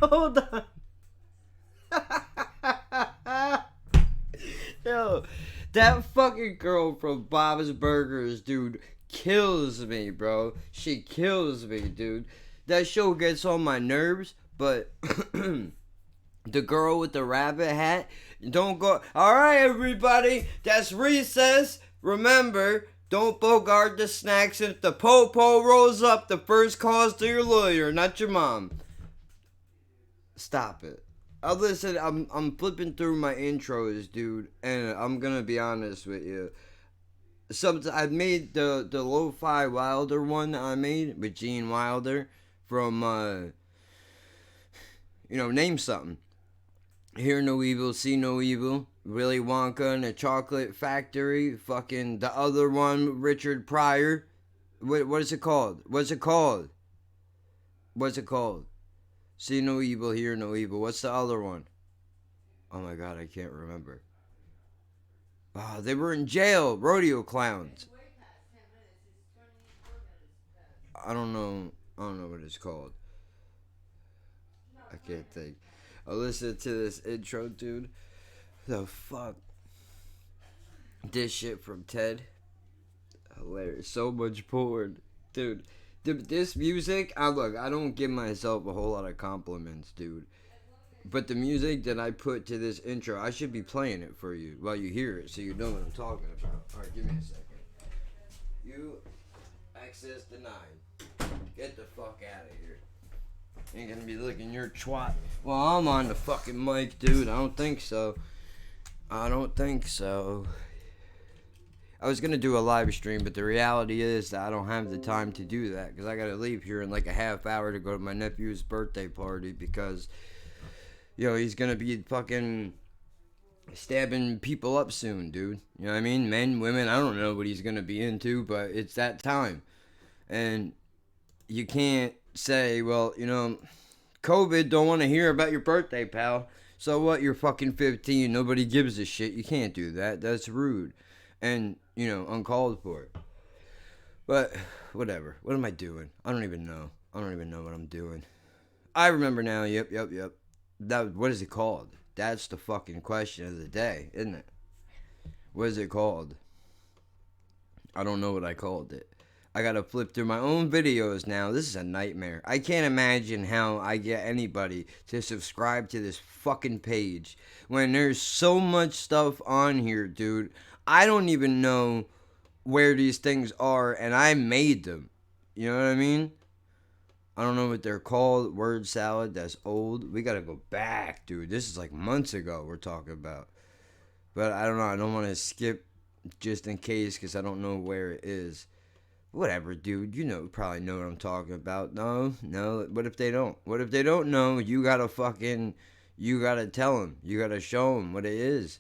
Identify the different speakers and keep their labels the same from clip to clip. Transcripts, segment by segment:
Speaker 1: Hold on. Yo, that fucking girl from Bob's Burgers, dude, kills me, bro. She kills me, dude. That show gets on my nerves, but the girl with the rabbit hat, don't go. All right, everybody, that's recess. Remember, don't bogart the snacks. And if the po-po rolls up, the first call's to your lawyer, not your mom. Stop it. Listen, I'm flipping through my intros, dude, and I'm gonna be honest with you. I made the Lo-Fi Wilder one that I made with Gene Wilder from name something. Hear No Evil, See No Evil, Willy Wonka and the Chocolate Factory, fucking the other one, Richard Pryor. What is it called? What's it called? What's it called? See No Evil, Hear No Evil. What's the other one? Oh my god, I can't remember. Oh, they were in jail, rodeo clowns. I don't know. I don't know what it's called. I can't think. I listened to this intro, dude. The fuck? This shit from Ted. Hilarious. So much porn. Dude, this music, I don't give myself a whole lot of compliments, dude. But the music that I put to this intro, I should be playing it for you while you hear it so you know what I'm talking about. Alright, give me a second. You access denied. Get the fuck out of here. Ain't gonna be licking your twat. Well, I'm on the fucking mic, dude. I don't think so. I don't think so. I was gonna do a live stream, but the reality is that I don't have the time to do that because I gotta leave here in like a half hour to go to my nephew's birthday party because, he's gonna be fucking stabbing people up soon, dude. You know what I mean? Men, women, I don't know what he's gonna be into, but it's that time. And you can't say, well, COVID don't want to hear about your birthday, pal. So what? You're fucking 15. Nobody gives a shit. You can't do that. That's rude. And, uncalled for. But, whatever. What am I doing? I don't even know. I don't even know what I'm doing. I remember now. Yep. What is it called? That's the fucking question of the day, isn't it? What is it called? I don't know what I called it. I gotta flip through my own videos now. This is a nightmare. I can't imagine how I get anybody to subscribe to this fucking page when there's so much stuff on here, dude. I don't even know where these things are, and I made them. You know what I mean? I don't know what they're called. Word salad, that's old. We gotta go back, dude. This is like months ago we're talking about. But I don't know. I don't want to skip just in case because I don't know where it is. Whatever, dude. Probably know what I'm talking about. No. What if they don't? What if they don't know? You gotta tell them. You gotta show them what it is.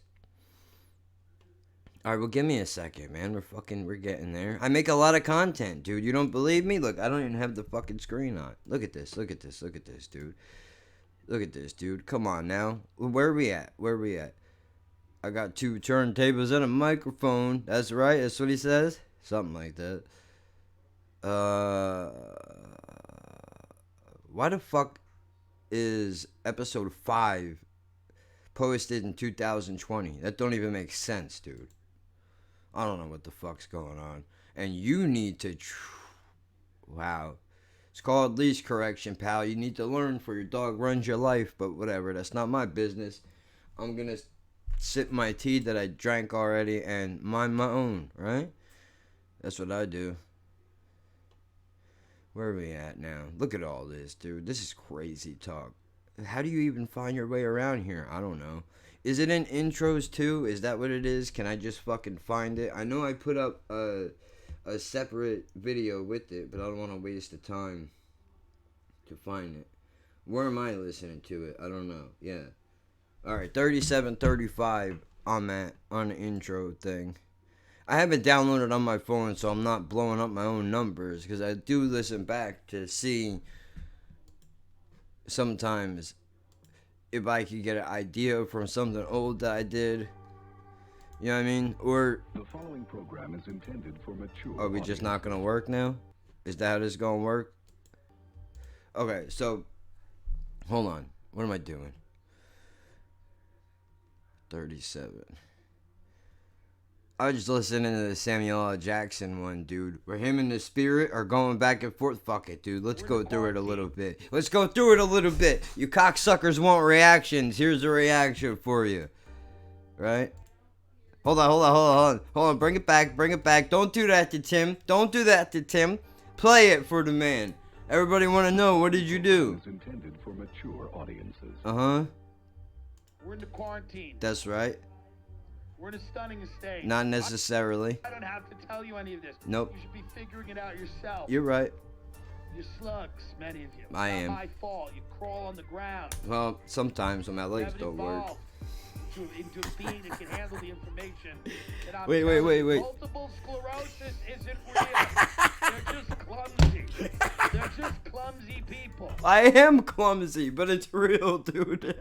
Speaker 1: All right, well, give me a second, man. We're getting there. I make a lot of content, dude. You don't believe me? Look, I don't even have the fucking screen on. Look at this, dude. Look at this, dude. Come on now. Where are we at? I got 2 turntables and a microphone. That's right. That's what he says. Something like that. Why the fuck is episode 5 posted in 2020? That don't even make sense, dude. I don't know what the fuck's going on. And you need to... Wow. It's called leash correction, pal. You need to learn for your dog runs your life, but whatever. That's not my business. I'm gonna sip my tea that I drank already and mind my own, right? That's what I do. Where are we at now? Look at all this, dude. This is crazy talk. How do you even find your way around here? I don't know. Is it in intros too? Is that what it is? Can I just fucking find it? I know I put up a separate video with it, but I don't want to waste the time to find it. Where am I listening to it? I don't know. Yeah. Alright, 3735 on the intro thing. I have it downloaded on my phone, so I'm not blowing up my own numbers, because I do listen back to see sometimes if I could get an idea from something old that I did. You know what I mean? Or
Speaker 2: the following program is intended for mature.
Speaker 1: Are we just not gonna work now? Is that how this gonna work? Okay, so Hold on. What am I doing? 37. I was just listening to the Samuel L. Jackson one, dude. Where him and the Spirit are going back and forth. Fuck it, dude. Let's go through it a little bit. Let's go through it a little bit. You cocksuckers want reactions. Here's a reaction for you. Right? Hold on. Bring it back. Don't do that to Tim. Play it for the man. Everybody want to know, what did you do?
Speaker 2: Is intended for mature audiences.
Speaker 1: Uh-huh.
Speaker 3: We're in the quarantine.
Speaker 1: That's right.
Speaker 3: We're in a stunning state.
Speaker 1: Not necessarily.
Speaker 3: I don't have to tell you any of this.
Speaker 1: Nope.
Speaker 3: You should be figuring it out yourself.
Speaker 1: You're right.
Speaker 3: You're slugs, many of you.
Speaker 1: I am.
Speaker 3: It's not my fault. You crawl on the ground.
Speaker 1: Well, sometimes when my
Speaker 3: You
Speaker 1: legs
Speaker 3: haven't
Speaker 1: don't work.
Speaker 3: evolved into a being that can handle the information. that I'm
Speaker 1: Wait.
Speaker 3: telling you. Multiple sclerosis isn't real. They're just clumsy. They're just clumsy people.
Speaker 1: I am clumsy, but it's real, dude.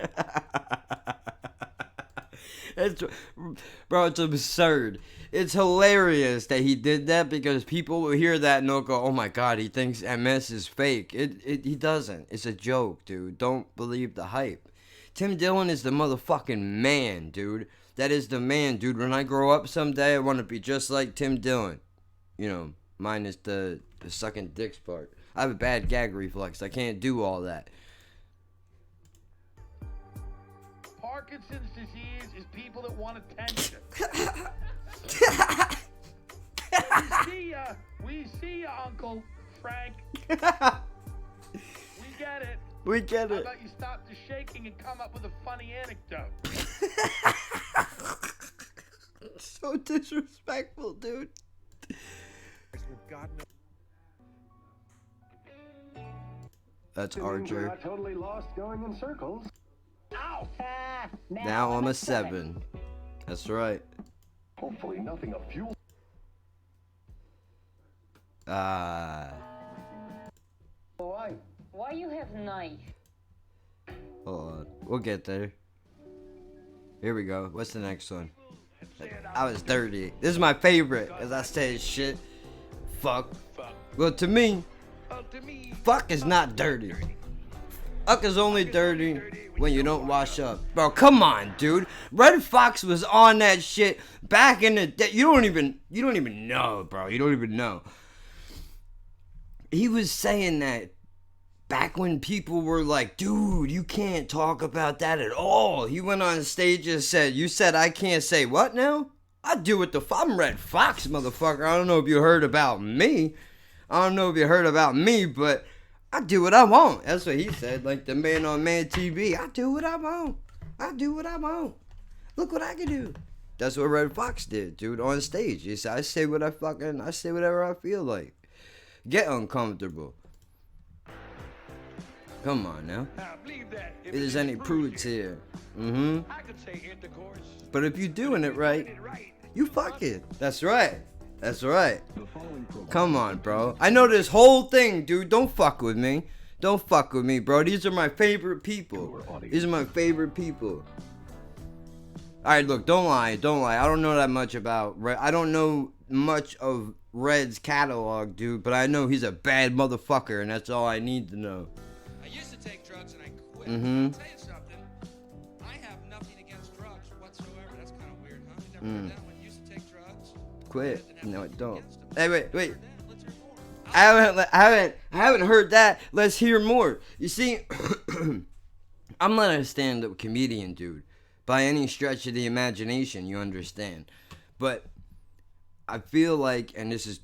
Speaker 1: Bro, it's absurd. It's hilarious that he did that, because people will hear that and they'll go, oh my god, he thinks MS is fake. He doesn't. It's a joke, dude. Don't believe the hype. Tim Dillon is the motherfucking man, dude. That is the man, dude. When I grow up someday, I want to be just like Tim Dillon. You know, minus the sucking dicks part. I have a bad gag reflex. I can't do all that.
Speaker 3: Parkinson's disease is people that want attention. We see ya, Uncle Frank. We get it.
Speaker 1: We get
Speaker 3: How
Speaker 1: it.
Speaker 3: about you stop the shaking and come up with a funny anecdote?
Speaker 1: So disrespectful, dude. That's Archer.
Speaker 2: Not totally lost going in circles.
Speaker 3: Ow!
Speaker 1: Now I'm a 7. That's right.
Speaker 2: Hopefully nothing of fuel.
Speaker 4: Why you have knife?
Speaker 1: Hold on. We'll get there. Here we go. What's the next one? I was dirty. This is my favorite, as I say shit. Fuck. Well, to me, fuck is not dirty. Fuck is only dirty when you don't wash up. Bro, come on, dude. Red Fox was on that shit back in the day. You don't even know, bro. You don't even know. He was saying that back when people were like, dude, you can't talk about that at all. He went on stage and said, you said I can't say what now? I do what I'm Red Fox, motherfucker. I don't know if you heard about me. But I do what I want. That's what he said. Like the man on Man TV. I do what I want. Look what I can do. That's what Red Fox did, dude, on stage. He said, I say whatever I feel like. Get uncomfortable. Come on now. If there's any prudes here. I could say intercourse. But if you're doing it right, you fuck it. That's right. Come on, bro. I know this whole thing, dude. Don't fuck with me, bro. These are my favorite people. Alright, look, don't lie. I don't know that much about Red. I don't know much of Red's catalog, dude, but I know he's a bad motherfucker, and that's all I need to know.
Speaker 5: I used to take drugs and I quit. I'll tell you something. I have nothing against drugs whatsoever. That's kind of weird, huh? You never heard that one? You used to take drugs.
Speaker 1: Quit. No, I don't.
Speaker 5: Against them.
Speaker 1: Hey, wait.
Speaker 5: Let's hear more.
Speaker 1: I haven't heard that. Let's hear more. You see, I'm not a stand-up comedian, dude, by any stretch of the imagination, you understand. But I feel like, and this is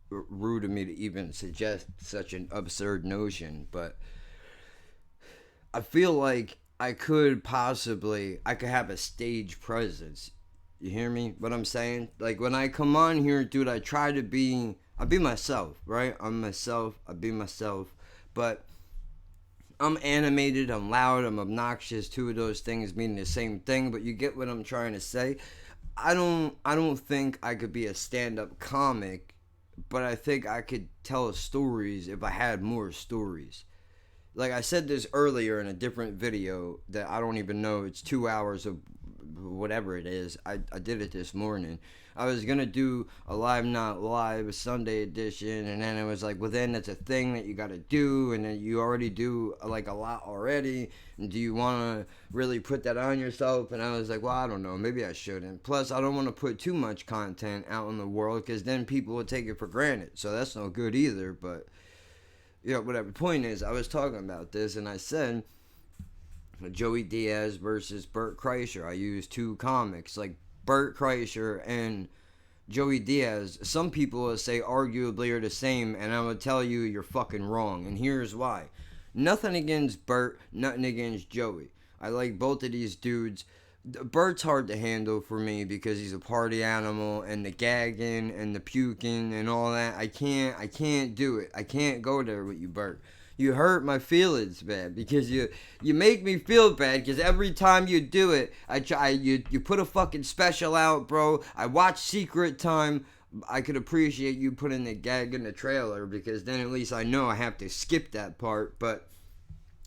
Speaker 1: rude of me to even suggest such an absurd notion, but I feel like I could have a stage presence. You hear me? What I'm saying? Like when I come on here, dude, I be myself, right? I be myself, but I'm animated, I'm loud, I'm obnoxious. Two of those things mean the same thing, but you get what I'm trying to say. I don't think I could be a stand-up comic, but I think I could tell stories if I had more stories. Like I said this earlier in a different video that I don't even know. It's 2 hours of whatever it is. I did it this morning. I was gonna do a live not live, a Sunday edition, and then it was like, well, then that's a thing that you gotta do, and then you already do like a lot already. And do you want to really put that on yourself? And I was like, well, I don't know, maybe I shouldn't. Plus, I don't want to put too much content out in the world, because then people will take it for granted. So that's no good either. But whatever. Point is, I was talking about this, and I said Joey Diaz versus Bert Kreischer. I used two comics, like Bert Kreischer and Joey Diaz. Some people will say arguably are the same, and I will tell you you're fucking wrong. And here's why. Nothing against Bert, nothing against Joey. I like both of these dudes. Bert's hard to handle for me because he's a party animal, and the gagging and the puking and all that. I can't do it. I can't go there with you, Bert. You hurt my feelings, man, because you make me feel bad, because every time you do it, you put a fucking special out, bro. I watch Secret Time. I could appreciate you putting the gag in the trailer, because then at least I know I have to skip that part, but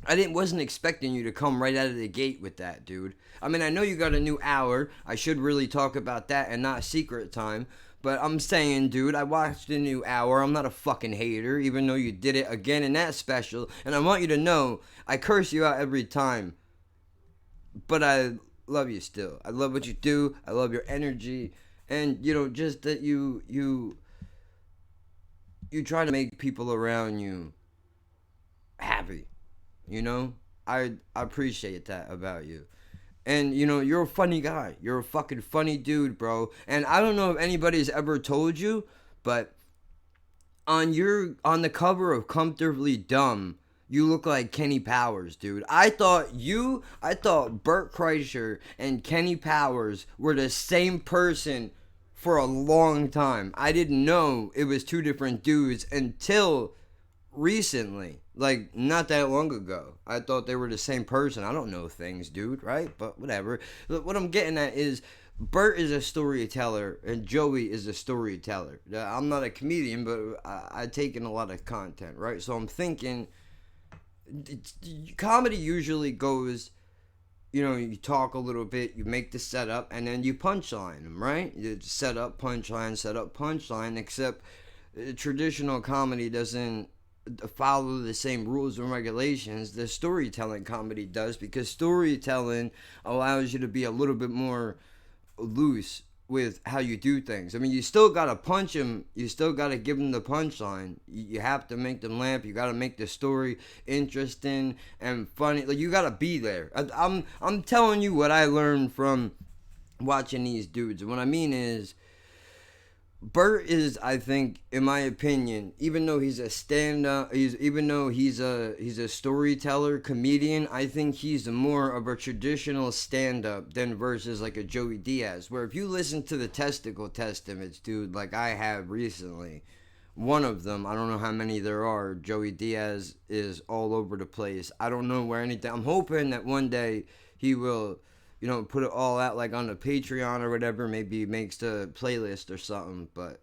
Speaker 1: I wasn't expecting you to come right out of the gate with that, dude. I mean, I know you got a new hour. I should really talk about that and not Secret Time. But I'm saying, dude, I watched the new hour. I'm not a fucking hater, even though you did it again in that special. And I want you to know, I curse you out every time. But I love you still. I love what you do. I love your energy. And, just that you try to make people around you happy. I appreciate that about you. And, you're a funny guy. You're a fucking funny dude, bro. And I don't know if anybody's ever told you, but on the cover of Comfortably Dumb, you look like Kenny Powers, dude. I thought Bert Kreischer and Kenny Powers were the same person for a long time. I didn't know it was two different dudes until recently, like not that long ago. I thought they were the same person. I don't know things, dude, right? But whatever. What I'm getting at is Bert is a storyteller and Joey is a storyteller. I'm not a comedian, but I take in a lot of content, right? So I'm thinking comedy usually goes, you talk a little bit, you make the setup, and then you punchline them, right? You set up, punchline, except traditional comedy doesn't follow the same rules and regulations the storytelling comedy does, because storytelling allows you to be a little bit more loose with how you do things. I mean, you still gotta punch them, you still gotta give them the punchline, you have to make them laugh, you gotta make the story interesting and funny, like you gotta be there. I'm telling you what I learned from watching these dudes, and what I mean is Bert is, I think, in my opinion, even though he's a stand-up, he's a storyteller, comedian, I think he's more of a traditional stand-up than versus like a Joey Diaz. Where if you listen to the Testicle Testaments, dude, like I have recently, one of them, I don't know how many there are, Joey Diaz is all over the place. I don't know where anything. I'm hoping that one day he will, put it all out like on the Patreon or whatever. Maybe he makes the playlist or something. But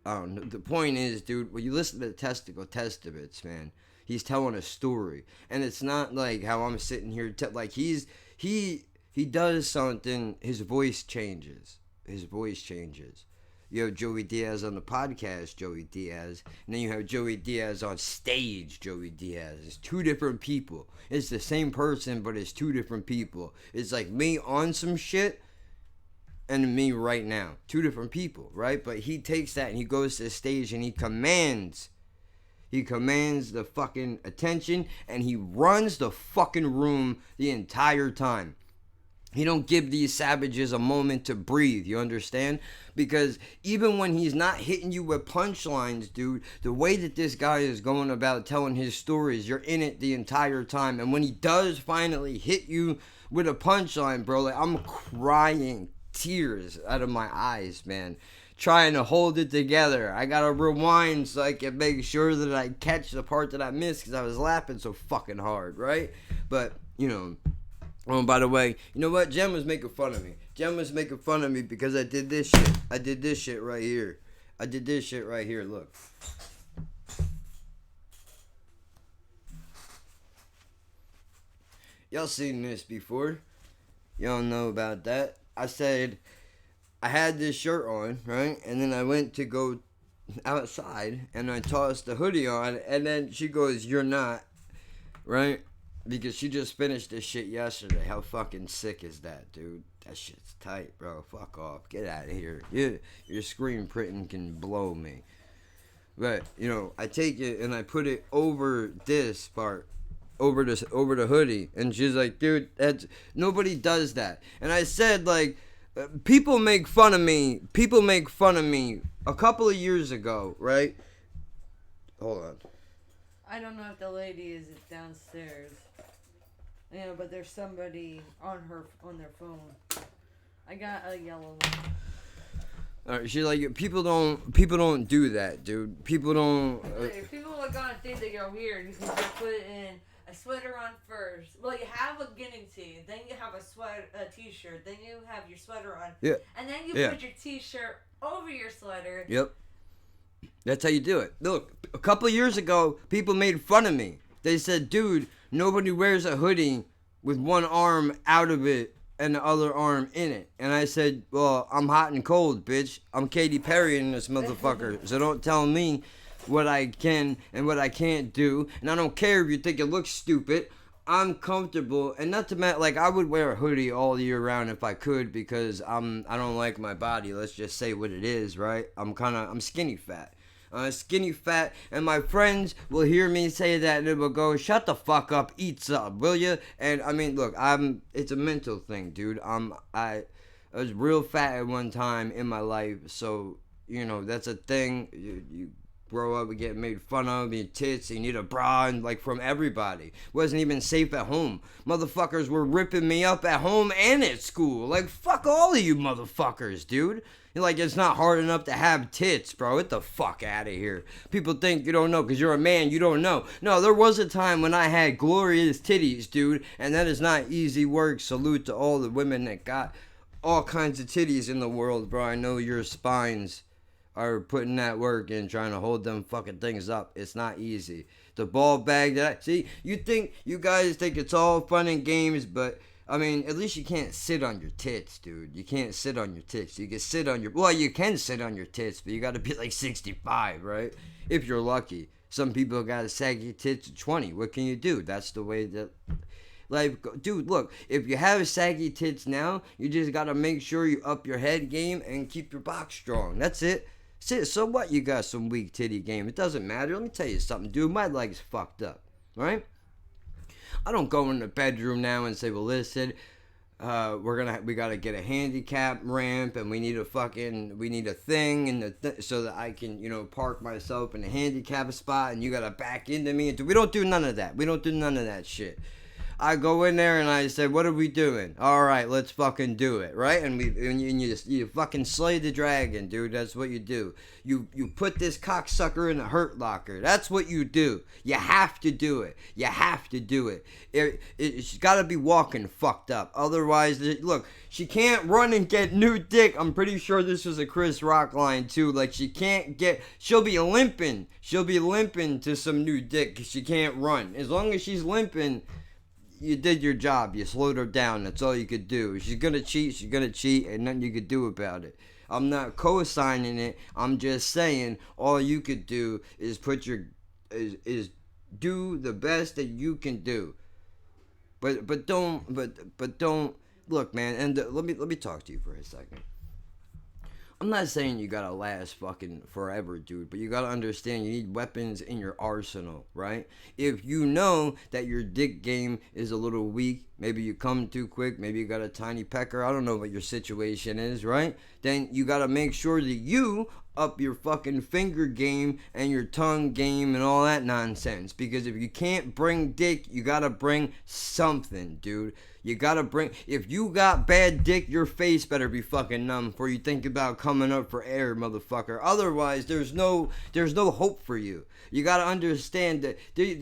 Speaker 1: the point is, dude, when you listen to the Testicle Testaments, man, he's telling a story, and it's not like how I'm sitting here. Like he does something. His voice changes. You have Joey Diaz on the podcast, Joey Diaz, and then you have Joey Diaz on stage, Joey Diaz. It's two different people. It's the same person, but it's two different people. It's like me on some shit and me right now. Two different people, right? But he takes that and he goes to the stage and he commands the fucking attention, and he runs the fucking room the entire time. He don't give these savages a moment to breathe, you understand? Because even when he's not hitting you with punchlines, dude, the way that this guy is going about telling his stories, you're in it the entire time. And when he does finally hit you with a punchline, bro, like I'm crying tears out of my eyes, man. Trying to hold it together. I gotta rewind so I can make sure that I catch the part that I missed because I was laughing so fucking hard, right? But, oh, by the way, you know what? Jem was making fun of me. Jem was making fun of me because I did this shit. I did this shit right here. Look. Y'all seen this before. Y'all know about that. I said, I had this shirt on, right? And then I went to go outside, and I tossed the hoodie on, and then she goes, "You're not," right? Because she just finished this shit yesterday. How fucking sick is that, dude? That shit's tight, bro. Fuck off. Get out of here. Your screen printing can blow me. But, you know, I take it and I put it over this part. Over the hoodie. And she's like, dude, nobody does that. And I said, like, people make fun of me a couple of years ago, right? Hold on.
Speaker 4: I don't know if the lady is downstairs. You know, but there's somebody on their phone. I got a yellow one.
Speaker 1: Alright, she's like, people don't do that, dude. People don't.
Speaker 4: If people are gonna think that you're weird because you put in a sweater on first. Well, you have a guinea tee, then you have a t-shirt, then you have your sweater on, and then you put your t-shirt over your sweater.
Speaker 1: Yep. That's how you do it. Look, a couple of years ago, people made fun of me. They said, dude, nobody wears a hoodie with one arm out of it and the other arm in it. And I said, well, I'm hot and cold, bitch. I'm Katy Perry in this motherfucker. So don't tell me what I can and what I can't do. And I don't care if you think it looks stupid. I'm comfortable. And not to mention, like, I would wear a hoodie all year round if I could, because I don't like my body. Let's just say what it is, right? I'm skinny fat. Skinny fat, and my friends will hear me say that and they will go, shut the fuck up, eat some, will you? And I mean, look, it's a mental thing, dude. I was real fat at one time in my life, so, you know, that's a thing. You grow up and get made fun of, your tits, you need a bra, and like from everybody. Wasn't even safe at home. Motherfuckers were ripping me up at home and at school. Like, fuck all of you motherfuckers, dude. Like, it's not hard enough to have tits, bro. Get the fuck out of here. People think you don't know because you're a man, you don't know. No, there was a time when I had glorious titties, dude, and that is not easy work. Salute to all the women that got all kinds of titties in the world, bro. I know your spines are putting that work in, trying to hold them fucking things up. It's not easy. The ball bag see, you guys think it's all fun and games, but I mean, at least you can't sit on your tits, dude. You can't sit on your tits. You can sit on you can sit on your tits, but you gotta be like 65, right? If you're lucky. Some people got saggy tits at 20. What can you do? That's the way that, like, dude, look, if you have saggy tits now, you just gotta make sure you up your head game and keep your box strong. That's it. So what? You got some weak titty game. It doesn't matter. Let me tell you something, dude. My leg's fucked up, right? I don't go in the bedroom now and say, well, listen, we gotta get a handicap ramp, and we need a thing, and so that I can, you know, park myself in a handicap spot, and you gotta back into me. We don't do none of that. We don't do none of that shit. I go in there and I say, what are we doing? All right, let's fucking do it, right? And you fucking slay the dragon, dude. That's what you do. You put this cocksucker in a hurt locker. That's what you do. You have to do it. You have to do it. She's got to be walking fucked up. Otherwise, look, she can't run and get new dick. I'm pretty sure this was a Chris Rock line, too. Like, she'll be limping. She'll be limping to some new dick because she can't run. As long as she's limping, you did your job. You slowed her down. That's all you could do. She's gonna cheat, and nothing you could do about it. I'm not co-signing it. I'm just saying all you could do is is do the best that you can do. But don't look, man. And let me talk to you for a second. I'm not saying you gotta last fucking forever, dude, but you gotta understand you need weapons in your arsenal, right? If you know that your dick game is a little weak, maybe you come too quick, maybe you got a tiny pecker, I don't know what your situation is, right? Then you gotta make sure that you up your fucking finger game and your tongue game and all that nonsense. Because if you can't bring dick, you gotta bring something, dude. You gotta bring, if you got bad dick, your face better be fucking numb before you think about coming up for air, motherfucker. Otherwise, there's no hope for you. You gotta understand that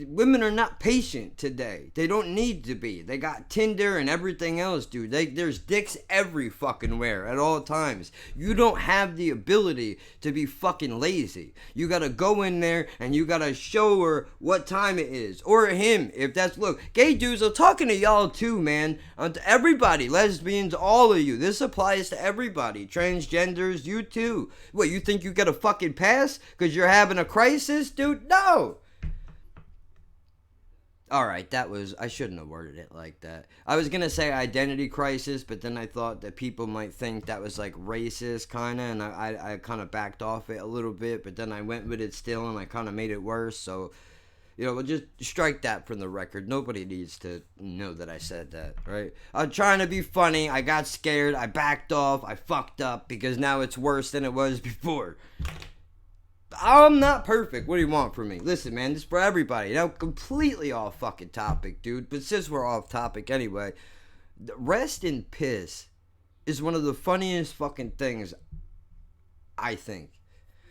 Speaker 1: women are not patient today. They don't need to be. They got Tinder and everything else, dude. There's dicks every fucking where at all times. You don't have the ability to be fucking lazy. You gotta go in there and you gotta show her what time it is. Or him, if that's, look, gay dudes are talking to y'all too, man. man. To everybody, lesbians, all of you. This applies to everybody. Transgenders, you too. What, you think you get a fucking pass because you're having a crisis, dude? No. Alright, I shouldn't have worded it like that. I was gonna say identity crisis, but then I thought that people might think that was like racist, kinda, and I kinda backed off it a little bit, but then I went with it still, and I kinda made it worse, so, we'll just strike that from the record. Nobody needs to know that I said that, right? I'm trying to be funny, I got scared, I backed off, I fucked up, because now it's worse than it was before. I'm not perfect. What do you want from me? Listen, man, this is for everybody. Now, completely off fucking topic, dude. But since we're off topic anyway, rest in piss is one of the funniest fucking things, I think.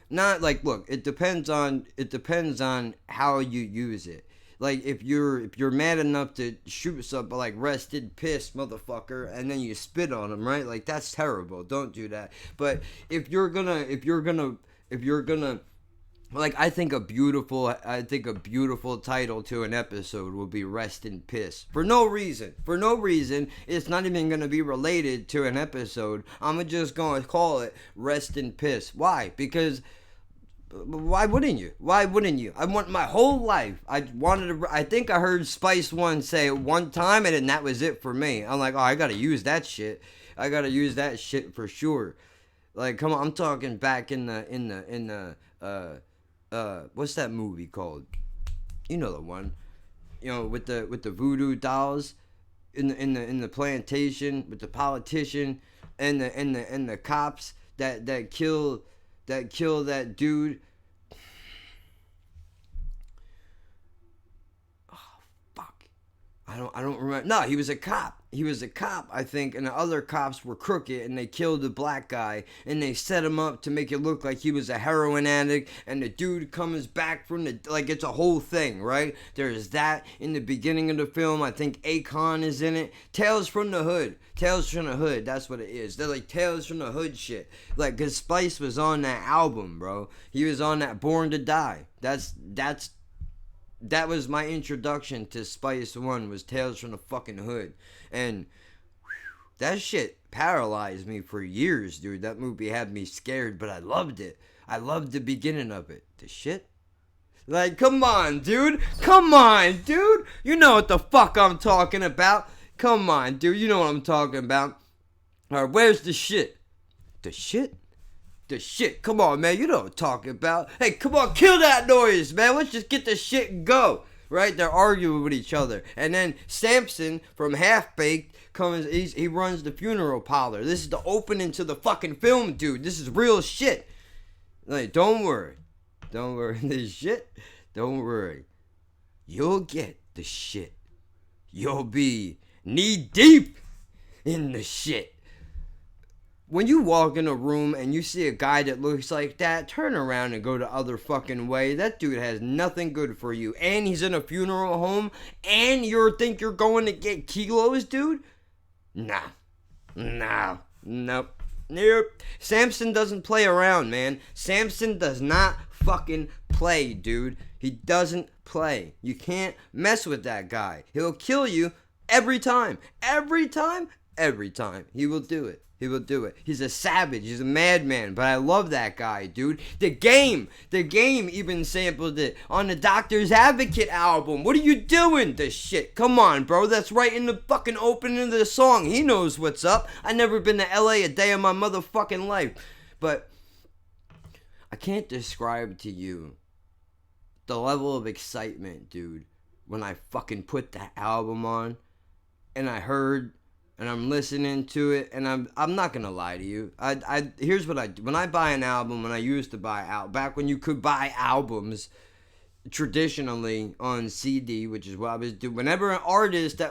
Speaker 1: Not like, look, it depends on how you use it. Like, if you're mad enough to shoot something like rest in piss, motherfucker, and then you spit on them, right? Like, that's terrible. Don't do that. But if you're gonna like, I think a beautiful title to an episode will be Rest in Piss. For no reason. It's not even going to be related to an episode. I'm just going to call it Rest in Piss. Why? Because, why wouldn't you? I want my whole life. I think I heard Spice One say it one time, and then that was it for me. I'm like, oh, I got to use that shit. For sure. Like, come on, I'm talking back in the what's that movie called? You know the one. With the voodoo dolls in the plantation with the politician and the cops that kill that dude. Oh, fuck. I don't remember. No, he was a cop. I think, and the other cops were crooked, and they killed the black guy, and they set him up to make it look like he was a heroin addict, and the dude comes back from like, it's a whole thing, right? There's that in the beginning of the film. I think Akon is in it. Tales from the Hood, that's what it is. They're like Tales from the Hood shit. Like, cause Spice was on that album, bro. He was on that Born to Die. That was my introduction to Spice One, was Tales from the fucking Hood. And that shit paralyzed me for years, dude. That movie had me scared, but I loved it. I loved the beginning of it. The shit? Like, come on, dude. You know what the fuck I'm talking about. Come on, dude. You know what I'm talking about. Alright, where's the shit? The shit? The shit. Come on, man. You know what I'm talking about. Hey, come on. Kill that noise, man. Let's just get the shit and go. Right? They're arguing with each other. And then Samson from Half Baked comes, he runs the funeral parlor. This is the opening to the fucking film, dude. This is real shit. Like, don't worry. This shit, don't worry. You'll get the shit. You'll be knee deep in the shit. When you walk in a room and you see a guy that looks like that, turn around and go the other fucking way. That dude has nothing good for you. And he's in a funeral home. And you think you're going to get kilos, dude? Nope. Samson doesn't play around, man. Samson does not fucking play, dude. He doesn't play. You can't mess with that guy. He'll kill you every time. Every time. He will do it. He's a savage. He's a madman. But I love that guy, dude. The Game even sampled it on the Doctor's Advocate album. What are you doing? This shit. Come on, bro. That's right in the fucking opening of the song. He knows what's up. I never been to LA a day of my motherfucking life. But I can't describe to you the level of excitement, dude, when I fucking put that album on and I heard and I'm listening to it, and I'm not gonna lie to you. Here's what I do. When I buy an album, when I used to buy back when you could buy albums traditionally on CD, which is what I was doing. Whenever an artist I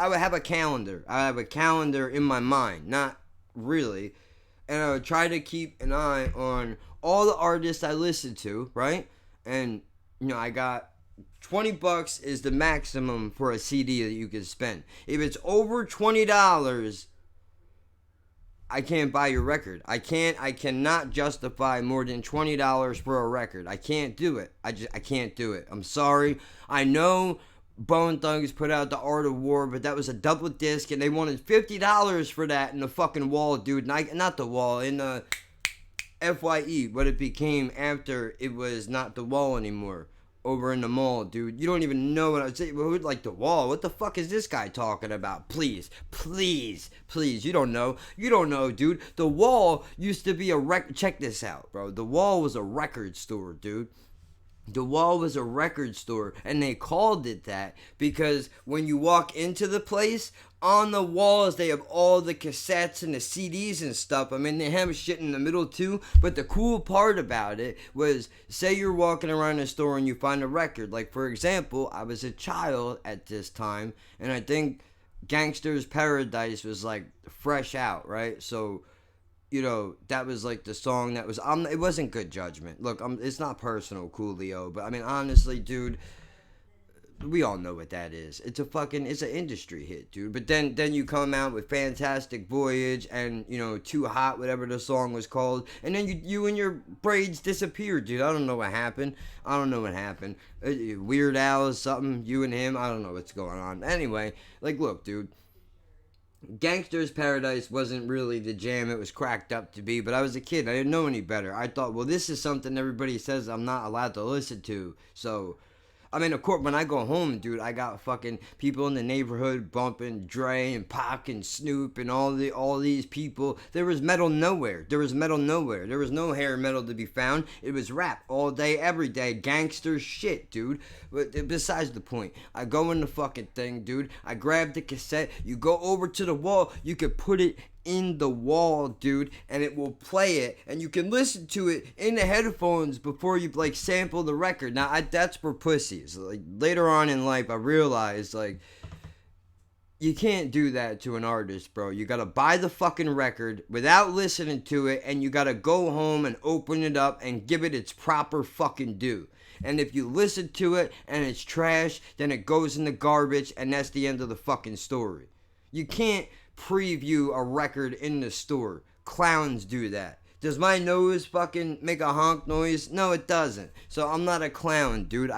Speaker 1: would have a calendar. I have a calendar in my mind, not really, and I would try to keep an eye on all the artists I listen to, right? And I got $20 is the maximum for a CD that you can spend. If it's over $20, I can't buy your record. I cannot justify more than $20 for a record. I can't do it. I can't do it. I'm sorry. I know Bone Thugs put out The Art of War, but that was a double disc, and they wanted $50 for that in the fucking wall, dude. Not the wall, in the FYE, what it became after it was not the wall anymore. Over in the mall, dude. You don't even know what I was saying. Who like the wall? What the fuck is this guy talking about? Please. You don't know. You don't know, dude. The wall used to be a check this out, bro. The wall was a record store, dude. The wall was a record store, and they called it that because when you walk into the place, on the walls they have all the cassettes and the CDs and stuff. I mean, they have shit in the middle too, but the cool part about it was, say you're walking around the store and you find a record. Like, for example, I was a child at this time, and I think Gangsta's Paradise was like fresh out, right? So, you know, that was like the song that was, it wasn't Good Judgment. Look, it's not personal, Coolio, but I mean, honestly, dude, we all know what that is. It's an industry hit, dude. But then you come out with Fantastic Voyage and, you know, Too Hot, whatever the song was called, and then you and your braids disappeared, dude. I don't know what happened. Weird Al or something, you and him, I don't know what's going on. Anyway, like, look, dude. Gangsta's Paradise wasn't really the jam it was cracked up to be, but I was a kid. I didn't know any better. I thought, well, this is something everybody says I'm not allowed to listen to. So, I mean, of course, when I go home, dude, I got fucking people in the neighborhood bumping Dre and Pac and Snoop and all these people. There was metal nowhere. There was no hair metal to be found. It was rap all day, every day. Gangster shit, dude. But besides the point, I go in the fucking thing, dude. I grab the cassette. You go over to the wall. You could put it in the wall, dude, and it will play it, and you can listen to it in the headphones before you like sample the record. Now that's for pussies. Like, later on in life I realized, like, you can't do that to an artist, bro. You gotta buy the fucking record without listening to it, and you gotta go home and open it up and give it its proper fucking due. And if you listen to it and it's trash, then it goes in the garbage, and that's the end of the fucking story. You can't preview a record in the store. Clowns do that. Does my nose fucking make a honk noise? No, it doesn't. So I'm not a clown, dude.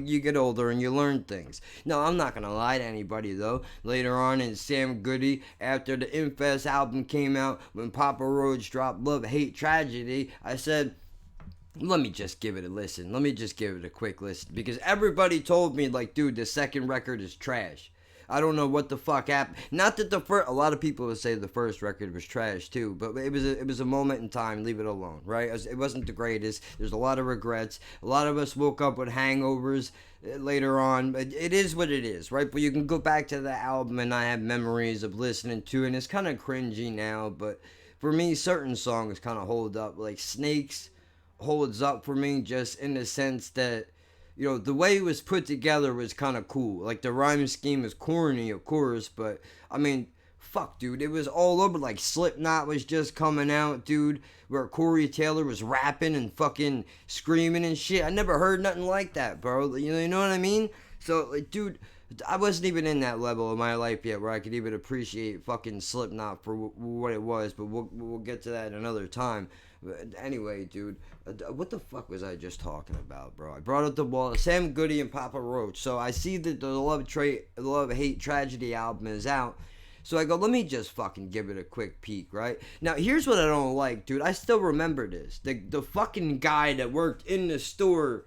Speaker 1: You get older and you learn things. No, I'm not gonna lie to anybody though. Later on in Sam Goody, after the Infest album came out, when Papa Roach dropped Love, Hate, Tragedy, I said, let me just give it a listen. Let me just give it a quick listen. Because everybody told me, like, dude, the second record is trash. I don't know what the fuck happened. Not that a lot of people would say the first record was trash too, but it was a moment in time. Leave it alone, right? It wasn't the greatest. There's a lot of regrets. A lot of us woke up with hangovers later on. It is what it is, right? But you can go back to the album, and I have memories of listening to it, and it's kind of cringy now, but for me, certain songs kind of hold up. Like Snakes holds up for me just in the sense that, you know, the way it was put together was kind of cool. Like, the rhyme scheme is corny, of course, but, I mean, fuck, dude, it was all over. Like, Slipknot was just coming out, dude, where Corey Taylor was rapping and fucking screaming and shit. I never heard nothing like that, bro. You know what I mean? So, like, dude, I wasn't even in that level of my life yet where I could even appreciate fucking Slipknot for what it was, but we'll get to that another time. But anyway, dude, what the fuck was I just talking about, bro? I brought up the wall, Sam Goody and Papa Roach. So I see that the Love, Hate, Tragedy album is out. So I go, let me just fucking give it a quick peek, right? Now, here's what I don't like, dude. I still remember this. The fucking guy that worked in the store,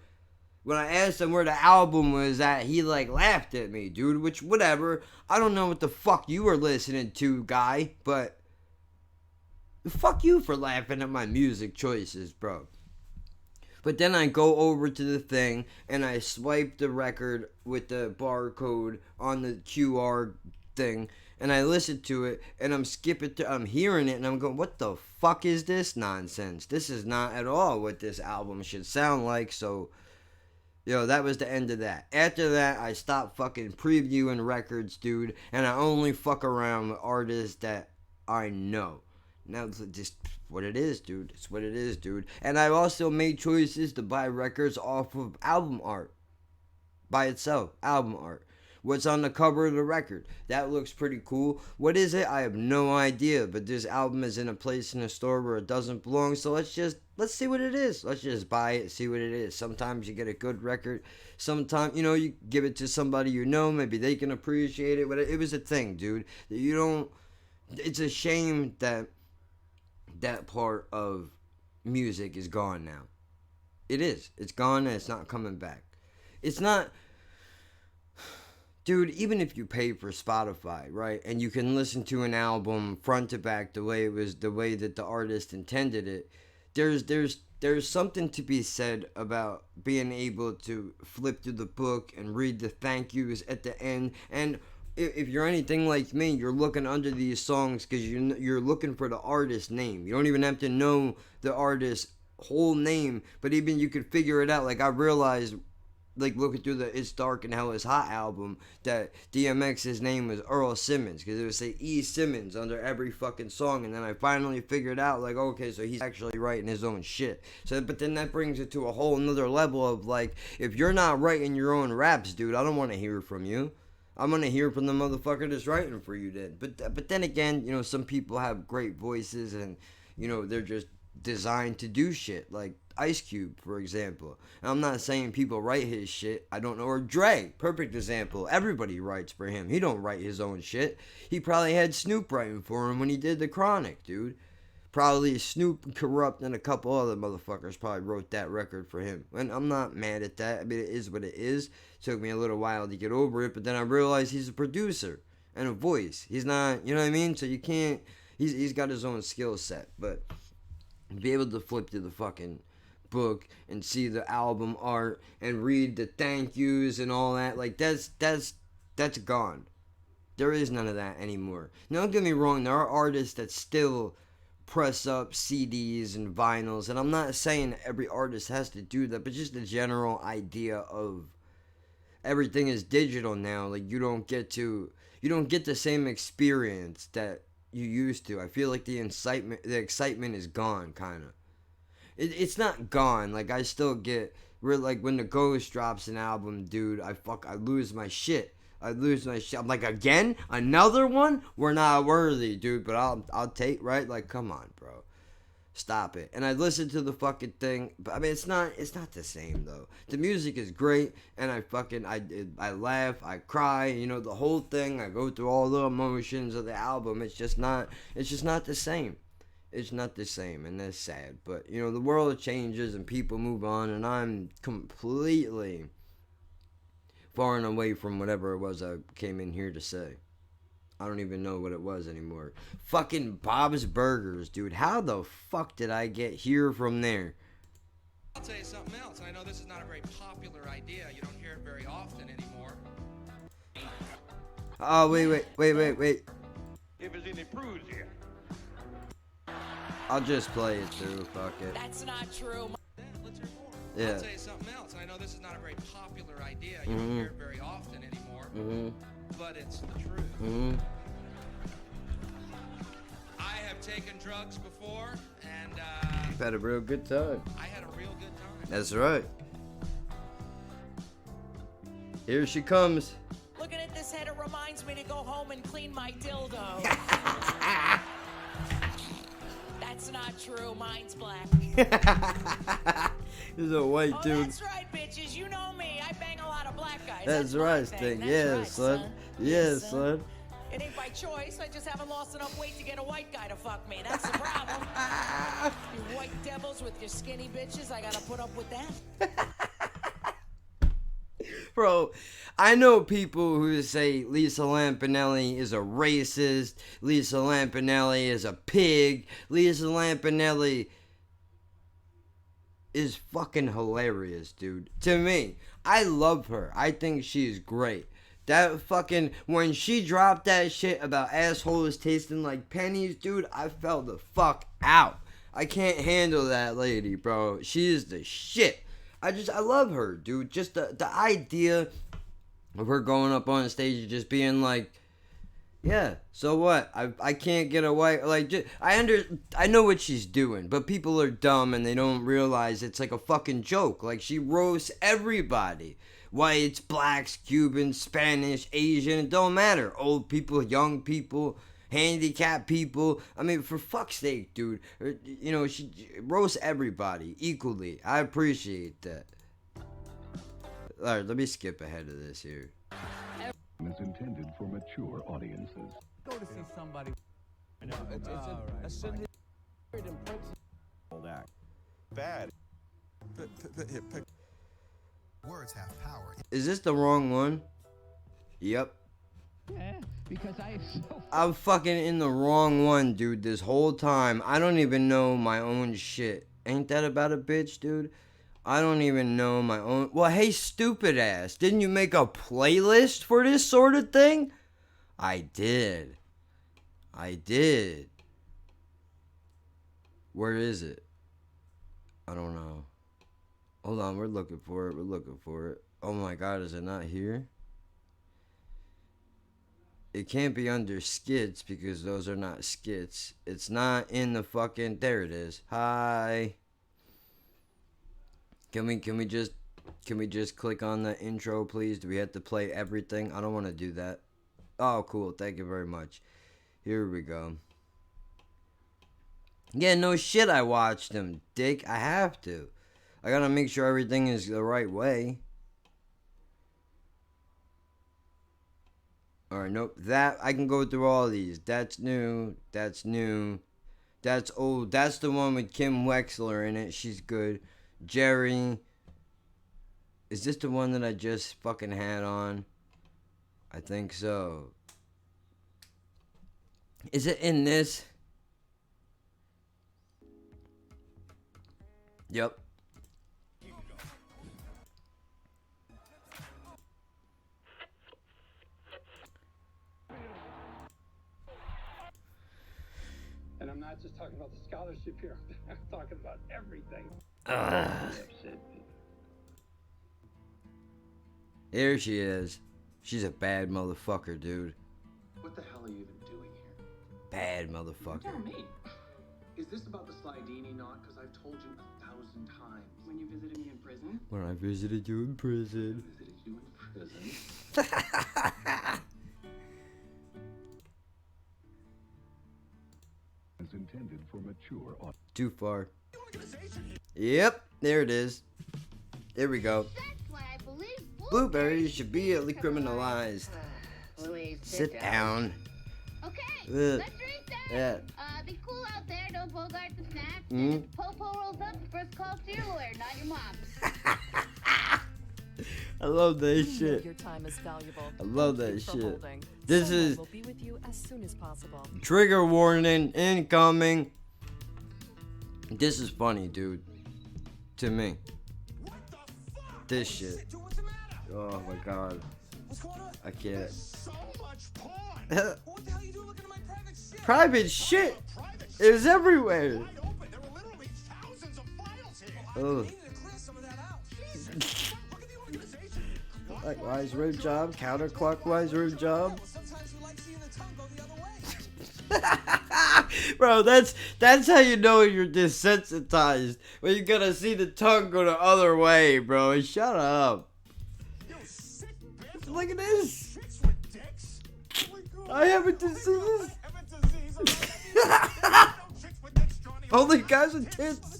Speaker 1: when I asked him where the album was at, he, like, laughed at me, dude. Which, whatever. I don't know what the fuck you were listening to, guy, but fuck you for laughing at my music choices, bro. But then I go over to the thing, and I swipe the record with the barcode on the QR thing, and I listen to it, and I'm hearing it, and I'm going, what the fuck is this nonsense? This is not at all what this album should sound like. So, yo, that was the end of that. After that, I stopped fucking previewing records, dude, and I only fuck around with artists that I know. Now, it's just what it is, dude. It's what it is, dude. And I've also made choices to buy records off of album art. By itself, album art. What's on the cover of the record? That looks pretty cool. What is it? I have no idea. But this album is in a place in a store where it doesn't belong. So let's see what it is. Let's just buy it, see what it is. Sometimes you get a good record. Sometimes, you give it to somebody maybe they can appreciate it. But it was a thing, dude. It's a shame that that part of music is gone now. It is. It's gone and it's not coming back. It's not... Dude, even if you pay for Spotify, right, and you can listen to an album front to back the way that the artist intended it, there's something to be said about being able to flip through the book and read the thank yous at the end. And if you're anything like me, you're looking under these songs because you're looking for the artist's name. You don't even have to know the artist's whole name, but even you could figure it out. Like, I realized, like, looking through the It's Dark and Hell Is Hot album, that DMX's name was Earl Simmons, because it would say E. Simmons under every fucking song, and then I finally figured out, like, okay, so he's actually writing his own shit. So, but then that brings it to a whole nother level of, like, if you're not writing your own raps, dude, I don't want to hear from you. I'm going to hear from the motherfucker that's writing for you then. But then again, some people have great voices, and, they're just designed to do shit, like Ice Cube, for example. And I'm not saying people write his shit. I don't know. Or Dre, perfect example. Everybody writes for him. He don't write his own shit. He probably had Snoop writing for him when he did The Chronic, dude. Probably Snoop, Corrupt, and a couple other motherfuckers probably wrote that record for him. And I'm not mad at that. I mean, it is what it is. It took me a little while to get over it, but then I realized he's a producer and a voice. He's not, you know what I mean? So you can't, he's got his own skill set, but be able to flip through the fucking book and see the album art and read the thank yous and all that, like, that's gone. There is none of that anymore. Now, don't get me wrong, there are artists that still press up CDs and vinyls, and I'm not saying every artist has to do that, but just the general idea of everything is digital now. Like, you don't get the same experience that you used to. I feel like the excitement is gone, kind of. It's not gone. Like, I still get, like, when the Ghost drops an album, dude, I lose my shit. I'm like, again? Another one? We're not worthy, dude, but I'll take, right? Like, come on, bro. Stop it. And I listen to the fucking thing, but I mean, it's not the same, though. The music is great, and I laugh, I cry, the whole thing. I go through all the emotions of the album. It's just not the same. It's not the same, and that's sad. But, the world changes, and people move on, and I'm completely far and away from whatever it was I came in here to say. I don't even know what it was anymore. Fucking Bob's Burgers, dude. How the fuck did I get here from there?
Speaker 5: I'll tell you something else. I know this is not a very popular idea. You don't hear it very often anymore.
Speaker 1: Oh, wait.
Speaker 3: If there's any prudes here.
Speaker 1: I'll just play it through, fuck it.
Speaker 6: That's not true.
Speaker 5: Yeah, let's hear more.
Speaker 1: Yeah.
Speaker 5: I'll tell you something else. I know this is not a very popular idea. You don't hear it very often anymore. But it's the truth. I have taken drugs before, and
Speaker 1: You've had a real good time.
Speaker 5: I had a real good time.
Speaker 1: That's right. Here she comes.
Speaker 6: Looking at this head, it reminds me to go home and clean my dildo. That's not true. Mine's black.
Speaker 1: He's a white
Speaker 6: Oh,
Speaker 1: dude.
Speaker 6: that's right, bitches. You know me. I bang a lot of black guys.
Speaker 1: That's
Speaker 6: my
Speaker 1: right,
Speaker 6: thing.
Speaker 1: Sting.
Speaker 6: That's
Speaker 1: Yeah,
Speaker 6: right,
Speaker 1: son. Yeah, son.
Speaker 6: It ain't by choice. I just haven't lost enough weight to get a white guy to fuck me. That's the problem. You white devils with your skinny bitches, I gotta put up with that.
Speaker 1: Bro, I know people who say Lisa Lampanelli is a racist, Lisa Lampanelli is a pig, Lisa Lampanelli is fucking hilarious, dude. To me, I love her. I think she's great. That fucking, when she dropped that shit about assholes tasting like pennies, dude, I fell the fuck out. I can't handle that lady, bro. She is the shit. I love her, dude. Just the idea of her going up on stage and just being like, Yeah, so what? I can't get away. Like, I know what she's doing, but people are dumb and they don't realize it's like a fucking joke. Like, she roasts everybody. Whites, blacks, Cubans, Spanish, Asian, it don't matter. Old people, young people, handicapped people. I mean, for fuck's sake, dude. You know, she roasts everybody equally. I appreciate that. Alright, let me skip ahead of this here.
Speaker 2: Is intended for mature audiences.
Speaker 7: Go to see somebody.
Speaker 8: I know. It's bad.
Speaker 9: Words have power.
Speaker 1: Is this the wrong one? Yep.
Speaker 7: Yeah, because
Speaker 1: I'm fucking in the wrong one, dude, this whole time. I don't even know my own shit. Ain't that about a bitch, dude? I don't even know my own. Well, hey, stupid ass. Didn't you make a playlist for this sort of thing? I did. Where is it? I don't know. Hold on, we're looking for it. Oh my god, is it not here? It can't be under skits because those are not skits. It's not in the fucking... There it is. Hi. Can we just click on the intro, please? Do we have to play everything? I don't want to do that. Oh, cool. Thank you very much. Here we go. Yeah, no shit, I watched them, dick. I have to. I gotta make sure everything is the right way. Alright, nope. That, I can go through all these. That's new. That's new. That's old. That's the one with Kim Wexler in it. She's good. Jerry. Is this the one that I just fucking had on? I think so. Is it in this? Yep.
Speaker 3: And I'm not just talking about the scholarship here. I'm talking about everything.
Speaker 1: Here she is. She's a bad motherfucker, dude.
Speaker 10: What the hell are you even doing here?
Speaker 1: Bad motherfucker.
Speaker 10: Tell me. Is this about the Slidini knot? Because I've told you 1,000 times. When you visited me in prison?
Speaker 1: When I visited you in prison.
Speaker 10: Visited you in prison?
Speaker 2: Is intended for mature audiences.
Speaker 1: Too far. Yep, there it is. There we go.
Speaker 11: That's why I believe
Speaker 1: Blueberries should be criminalized.
Speaker 11: Louise,
Speaker 1: Sit down.
Speaker 11: Okay,
Speaker 1: Ugh.
Speaker 11: let's restart.
Speaker 1: Yeah.
Speaker 11: Be cool out there. Don't bogart the snacks.
Speaker 1: Mm.
Speaker 11: If Popo rolls up, first call to your lawyer, not your mom's.
Speaker 1: I love that shit.
Speaker 12: Your time is valuable.
Speaker 1: I love that
Speaker 12: Thank you for
Speaker 1: shit.
Speaker 12: holding.
Speaker 1: This
Speaker 12: Someone
Speaker 1: is
Speaker 12: will be with you as soon as possible.
Speaker 1: trigger warning incoming. This is funny, dude. To me. This shit. Oh my god. I can't. Private shit is everywhere. Oh. Clockwise rib job, counterclockwise rib job. Bro, that's how you know you're desensitized. When you gotta see the tongue go the other way, bro. Shut up. Look at this. I have a disease. Only guys with tits.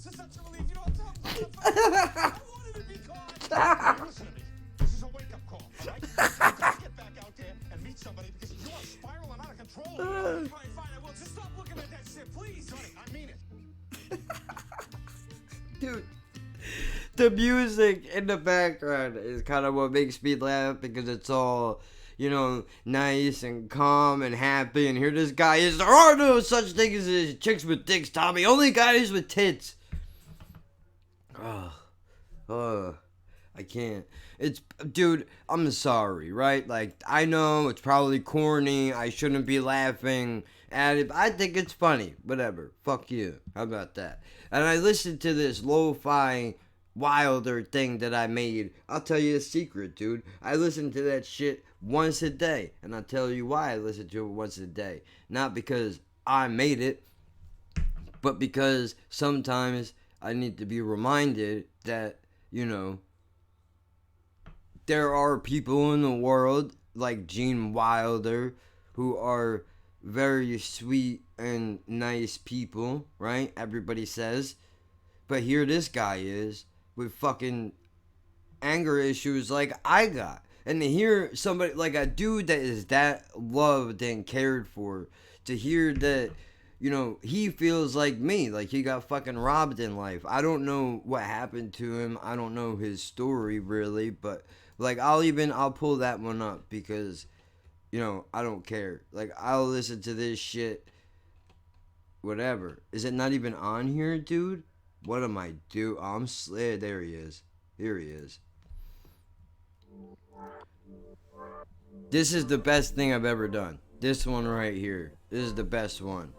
Speaker 1: Dude, the music in the background is kind of what makes me laugh because it's all, you know, nice and calm and happy. And here this guy is, there are no such things as chicks with dicks, Tommy. Only guys with tits. I can't. It's, dude, I'm sorry, right? Like, I know it's probably corny. I shouldn't be laughing at it. But I think it's funny. Whatever. Fuck you. How about that? And I listened to this lo-fi Wilder thing that I made. I'll tell you a secret, dude. I listen to that shit once a day. And I'll tell you why I listen to it once a day. Not because I made it, but because sometimes I need to be reminded that, you know, there are people in the world like Gene Wilder who are very sweet and nice people, right? Everybody says. But here this guy is with fucking anger issues like I got. And to hear somebody, like a dude that is that loved and cared for, to hear that, you know, he feels like me, like he got fucking robbed in life. I don't know what happened to him. I don't know his story really, but like I'll pull that one up because, you know, I don't care. Like I'll listen to this shit, whatever. Is it not even on here, dude? What am I doing? Oh, I'm slid. There he is. Here he is. This is the best thing I've ever done. This one right here. This is the best one.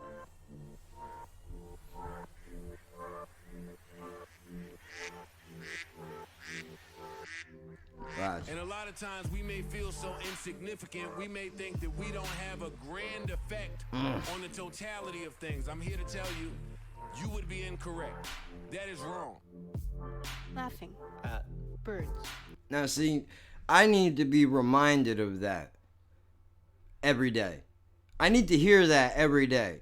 Speaker 13: And a lot of times we may feel so insignificant, we may think that we don't have a grand effect on the totality of things. I'm here to tell you, you would be incorrect. That is wrong.
Speaker 12: Laughing at birds.
Speaker 1: Now see, I need to be reminded of that every day. I need to hear that every day.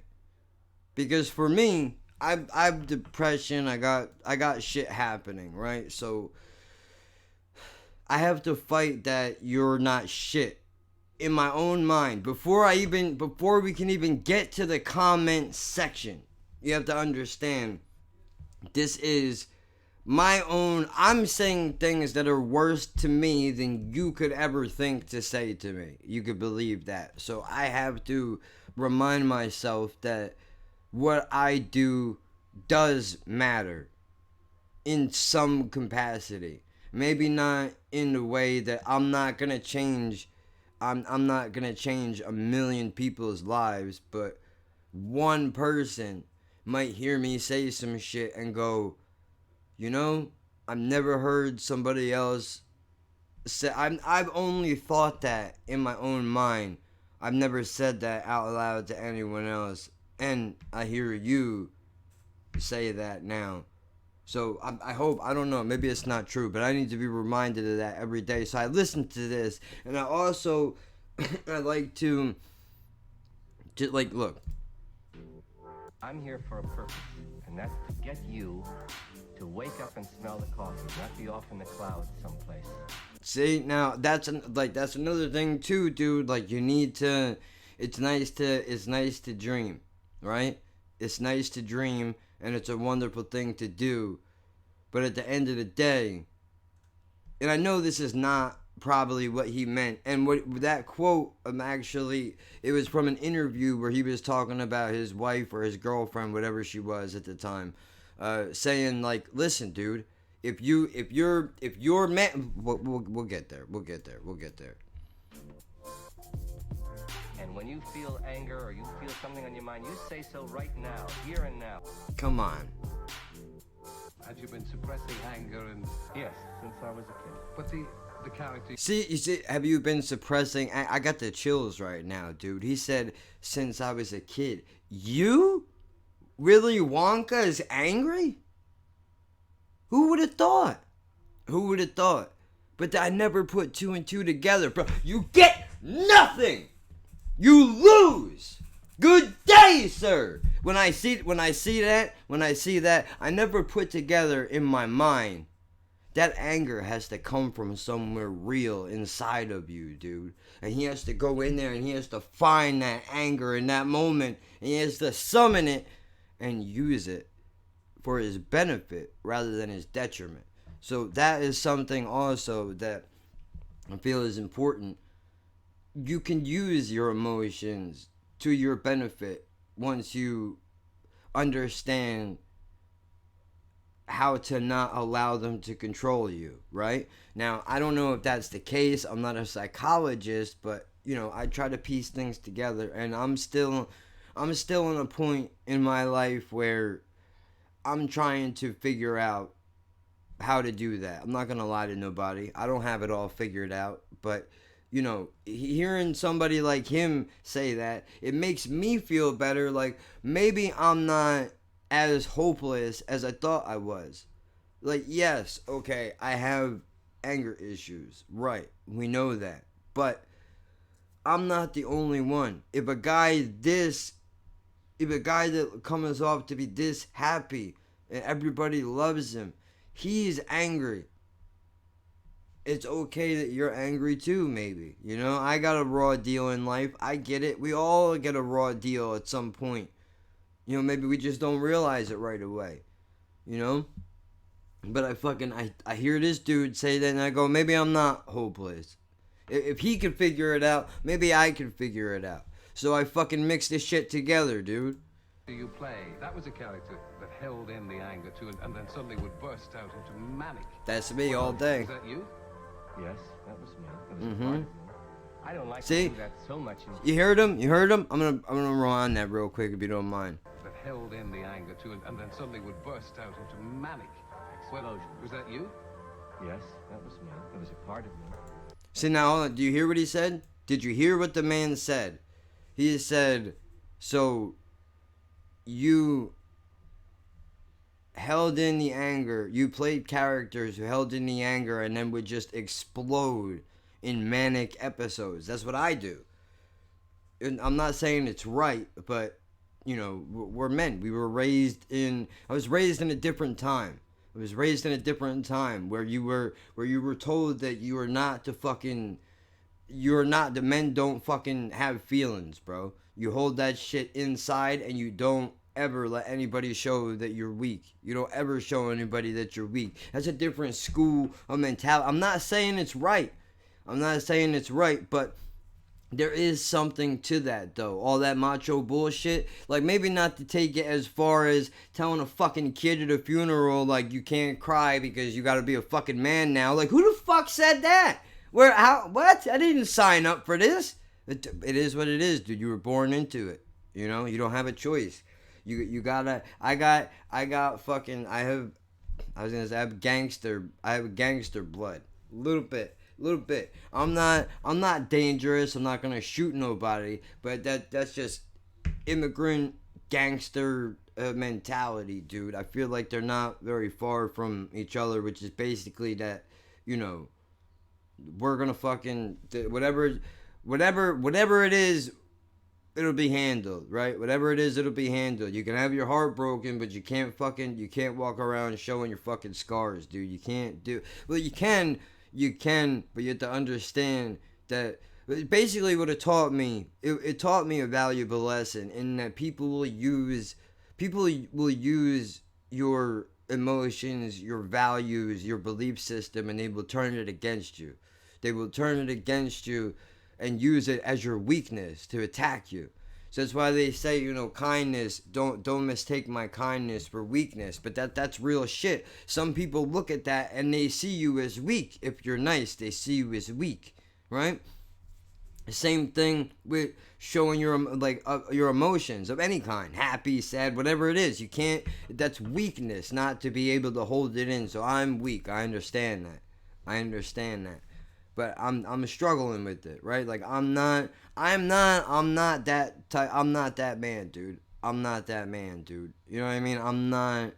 Speaker 1: Because for me, I've depression, I got shit happening, right? So I have to fight that you're not shit in my own mind. Before we can even get to the comment section, you have to understand this is my own. I'm saying things that are worse to me than you could ever think to say to me. You could believe that. So I have to remind myself that what I do does matter in some capacity. Maybe not in the way that I'm not gonna change. I'm not gonna change a million people's lives, but one person might hear me say some shit and go, you know, I've never heard somebody else say. I've only thought that in my own mind. I've never said that out loud to anyone else, and I hear you say that now. So I hope, I don't know, maybe it's not true, but I need to be reminded of that every day. So I listen to this, and I also, I like to, just like, look.
Speaker 14: I'm here for a purpose, and that's to get you to wake up and smell the coffee, not be off in the clouds someplace.
Speaker 1: See, now, that's another thing too, dude. Like, you need to, it's nice to dream, right? It's nice to dream, and it's a wonderful thing to do. But at the end of the day, and I know this is not probably what he meant, and what that quote, actually, it was from an interview where he was talking about his wife or his girlfriend, whatever she was at the time, saying like, listen, dude, if you're man, we'll get there.
Speaker 14: And when you feel anger or you feel something on your mind, you say so right now, here and now.
Speaker 1: Come on.
Speaker 15: Had you been suppressing anger and...
Speaker 14: Yes, since I was a kid.
Speaker 15: But the character...
Speaker 1: See, have you been suppressing... I got the chills right now, dude. He said, since I was a kid. You? Willy Wonka is angry? Who would have thought? But I never put two and two together, bro. You get nothing! You lose! Good day, sir! When I see that, I never put together in my mind. That anger has to come from somewhere real inside of you, dude. And he has to go in there and he has to find that anger in that moment. And he has to summon it and use it for his benefit rather than his detriment. So that is something also that I feel is important. You can use your emotions to your benefit once you understand how to not allow them to control you, right? Now, I don't know if that's the case. I'm not a psychologist, but, you know, I try to piece things together, and I'm still in a point in my life where I'm trying to figure out how to do that. I'm not gonna lie to nobody. I don't have it all figured out, but you know, hearing somebody like him say that, it makes me feel better. Like, maybe I'm not as hopeless as I thought I was. Like, yes, okay, I have anger issues. Right, we know that. But I'm not the only one. If a guy that comes off to be this happy and everybody loves him, he's angry. It's okay that you're angry too, maybe. You know, I got a raw deal in life. I get it. We all get a raw deal at some point. You know, maybe we just don't realize it right away. You know? But I hear this dude say that and I go, maybe I'm not hopeless. If he can figure it out, maybe I can figure it out. So I fucking mix this shit together, dude.
Speaker 15: You play. That was a character that held in the anger too, and then suddenly would burst out into manic.
Speaker 1: That's me all day.
Speaker 15: Is that you?
Speaker 14: Yes, that was me. It was a part of me. I don't like
Speaker 1: See?
Speaker 14: to do that so much.
Speaker 1: You heard him? You heard him? I'm gonna run on that real quick if you don't mind.
Speaker 15: That held in the anger too, and then suddenly would burst out into manic. Explosion. Was that you?
Speaker 14: Yes, that was me. It was a part of me.
Speaker 1: See, now, hold on. Do you hear what he said? Did you hear what the man said? He said, so you held in the anger. You played characters who held in the anger and then would just explode in manic episodes. That's what I do. And I'm not saying it's right, but, you know, we're men. I was raised in a different time. I was raised in a different time where you were told that the men don't fucking have feelings, bro. You hold that shit inside and you don't ever let anybody show that you're weak. You don't ever show anybody that you're weak. That's a different school of mentality. I'm not saying it's right, but there is something to that, though. All that macho bullshit. Like, maybe not to take it as far as telling a fucking kid at a funeral, like, you can't cry because you gotta be a fucking man now. Like, who the fuck said that? What? I didn't sign up for this. It is what it is, dude. You were born into it. You know? You don't have a choice. You gotta, I have gangster blood. A little bit. I'm not dangerous. I'm not gonna shoot nobody. But that's just immigrant gangster mentality, dude. I feel like they're not very far from each other, which is basically that, you know, we're gonna fucking whatever it is, it'll be handled, right? Whatever it is, it'll be handled. You can have your heart broken, but you can't walk around showing your fucking scars, dude. You can't do. Well, you can, but you have to understand that. Basically, what it taught me, it taught me a valuable lesson in that people will use your emotions, your values, your belief system, and they will turn it against you. They will turn it against you and use it as your weakness to attack you. So that's why they say, you know, kindness, don't mistake my kindness for weakness. But that's real shit. Some people look at that and they see you as weak. If you're nice, they see you as weak, right? Same thing with showing your emotions of any kind, happy, sad, whatever it is. You can't. That's weakness, not to be able to hold it in. So I'm weak. I understand that. But I'm struggling with it, right? Like I'm not that type. I'm not that man, dude. You know what I mean?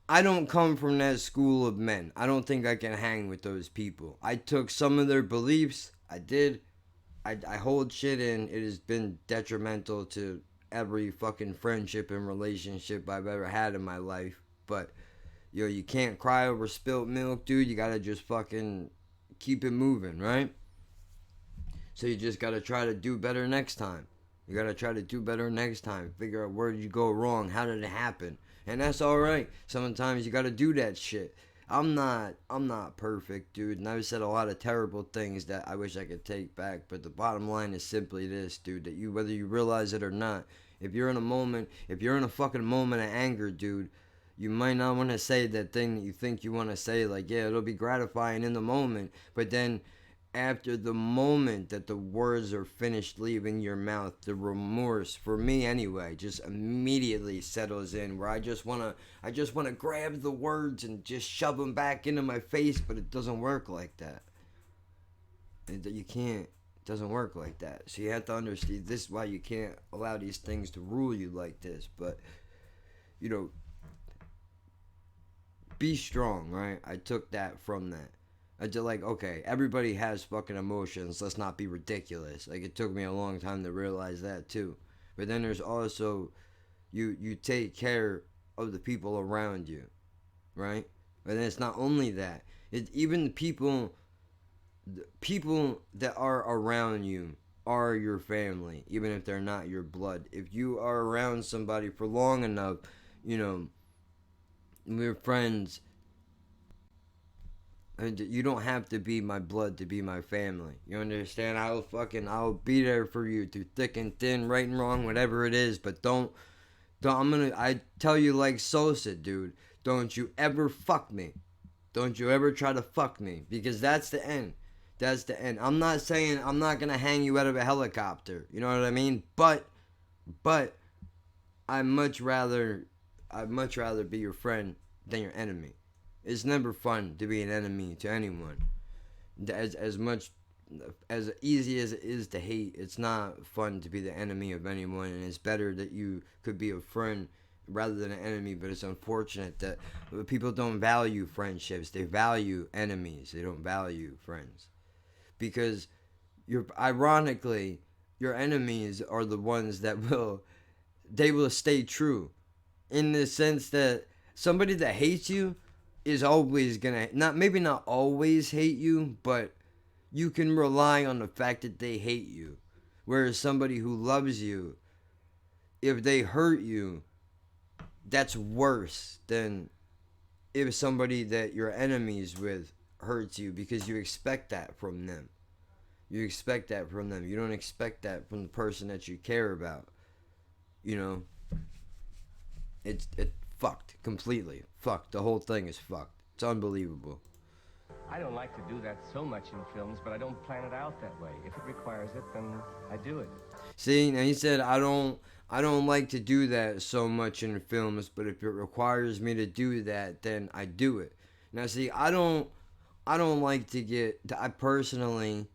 Speaker 1: I don't come from that school of men. I don't think I can hang with those people. I took some of their beliefs. I did. I hold shit in. It has been detrimental to every fucking friendship and relationship I've ever had in my life. But, yo, you can't cry over spilt milk, dude. You gotta just fucking keep it moving, right? So you just gotta try to do better next time. Figure out where did you go wrong? How did it happen? And that's alright. Sometimes you gotta do that shit. I'm not perfect, dude. And I've said a lot of terrible things that I wish I could take back. But the bottom line is simply this, dude. That whether you realize it or not, if you're in a fucking moment of anger, dude, you might not want to say that thing that you think you want to say. Like, yeah, it'll be gratifying in the moment. But then after the moment that the words are finished leaving your mouth, the remorse, for me anyway, just immediately settles in, where I just wanna grab the words and just shove them back into my face, but it doesn't work like that. You can't. It doesn't work like that. So you have to understand, this is why you can't allow these things to rule you like this. But, you know, be strong, right? I took that from that. I did, like, okay, everybody has fucking emotions. Let's not be ridiculous. Like, it took me a long time to realize that too. But then there's also, you take care of the people around you, right? And it's not only that. Even the people that are around you are your family, even if they're not your blood. If you are around somebody for long enough, you know, we're friends. And you don't have to be my blood to be my family. You understand? I'll be there for you through thick and thin, right and wrong, whatever it is. But I tell you like Sosa, dude. Don't you ever fuck me. Don't you ever try to fuck me. Because that's the end. That's the end. I'm not saying I'm not going to hang you out of a helicopter. You know what I mean? But I'd much rather be your friend than your enemy. It's never fun to be an enemy to anyone. As easy as it is to hate, it's not fun to be the enemy of anyone, and it's better that you could be a friend rather than an enemy. But it's unfortunate that people don't value friendships. They value enemies. They don't value friends. Because ironically, your enemies are the ones that will stay true. In the sense that somebody that hates you is always gonna, maybe not always hate you, but you can rely on the fact that they hate you. Whereas somebody who loves you, if they hurt you, that's worse than if somebody that you're enemies with hurts you, because you expect that from them. You expect that from them. You don't expect that from the person that you care about. You know? It's fucked. Completely. Fucked. The whole thing is fucked. It's unbelievable.
Speaker 14: I don't like to do that so much in films, but I don't plan it out that way. If it requires it, then I do it.
Speaker 1: See, now he said, I don't like to do that so much in films, but if it requires me to do that, then I do it. Now, see, I don't like to get, I personally,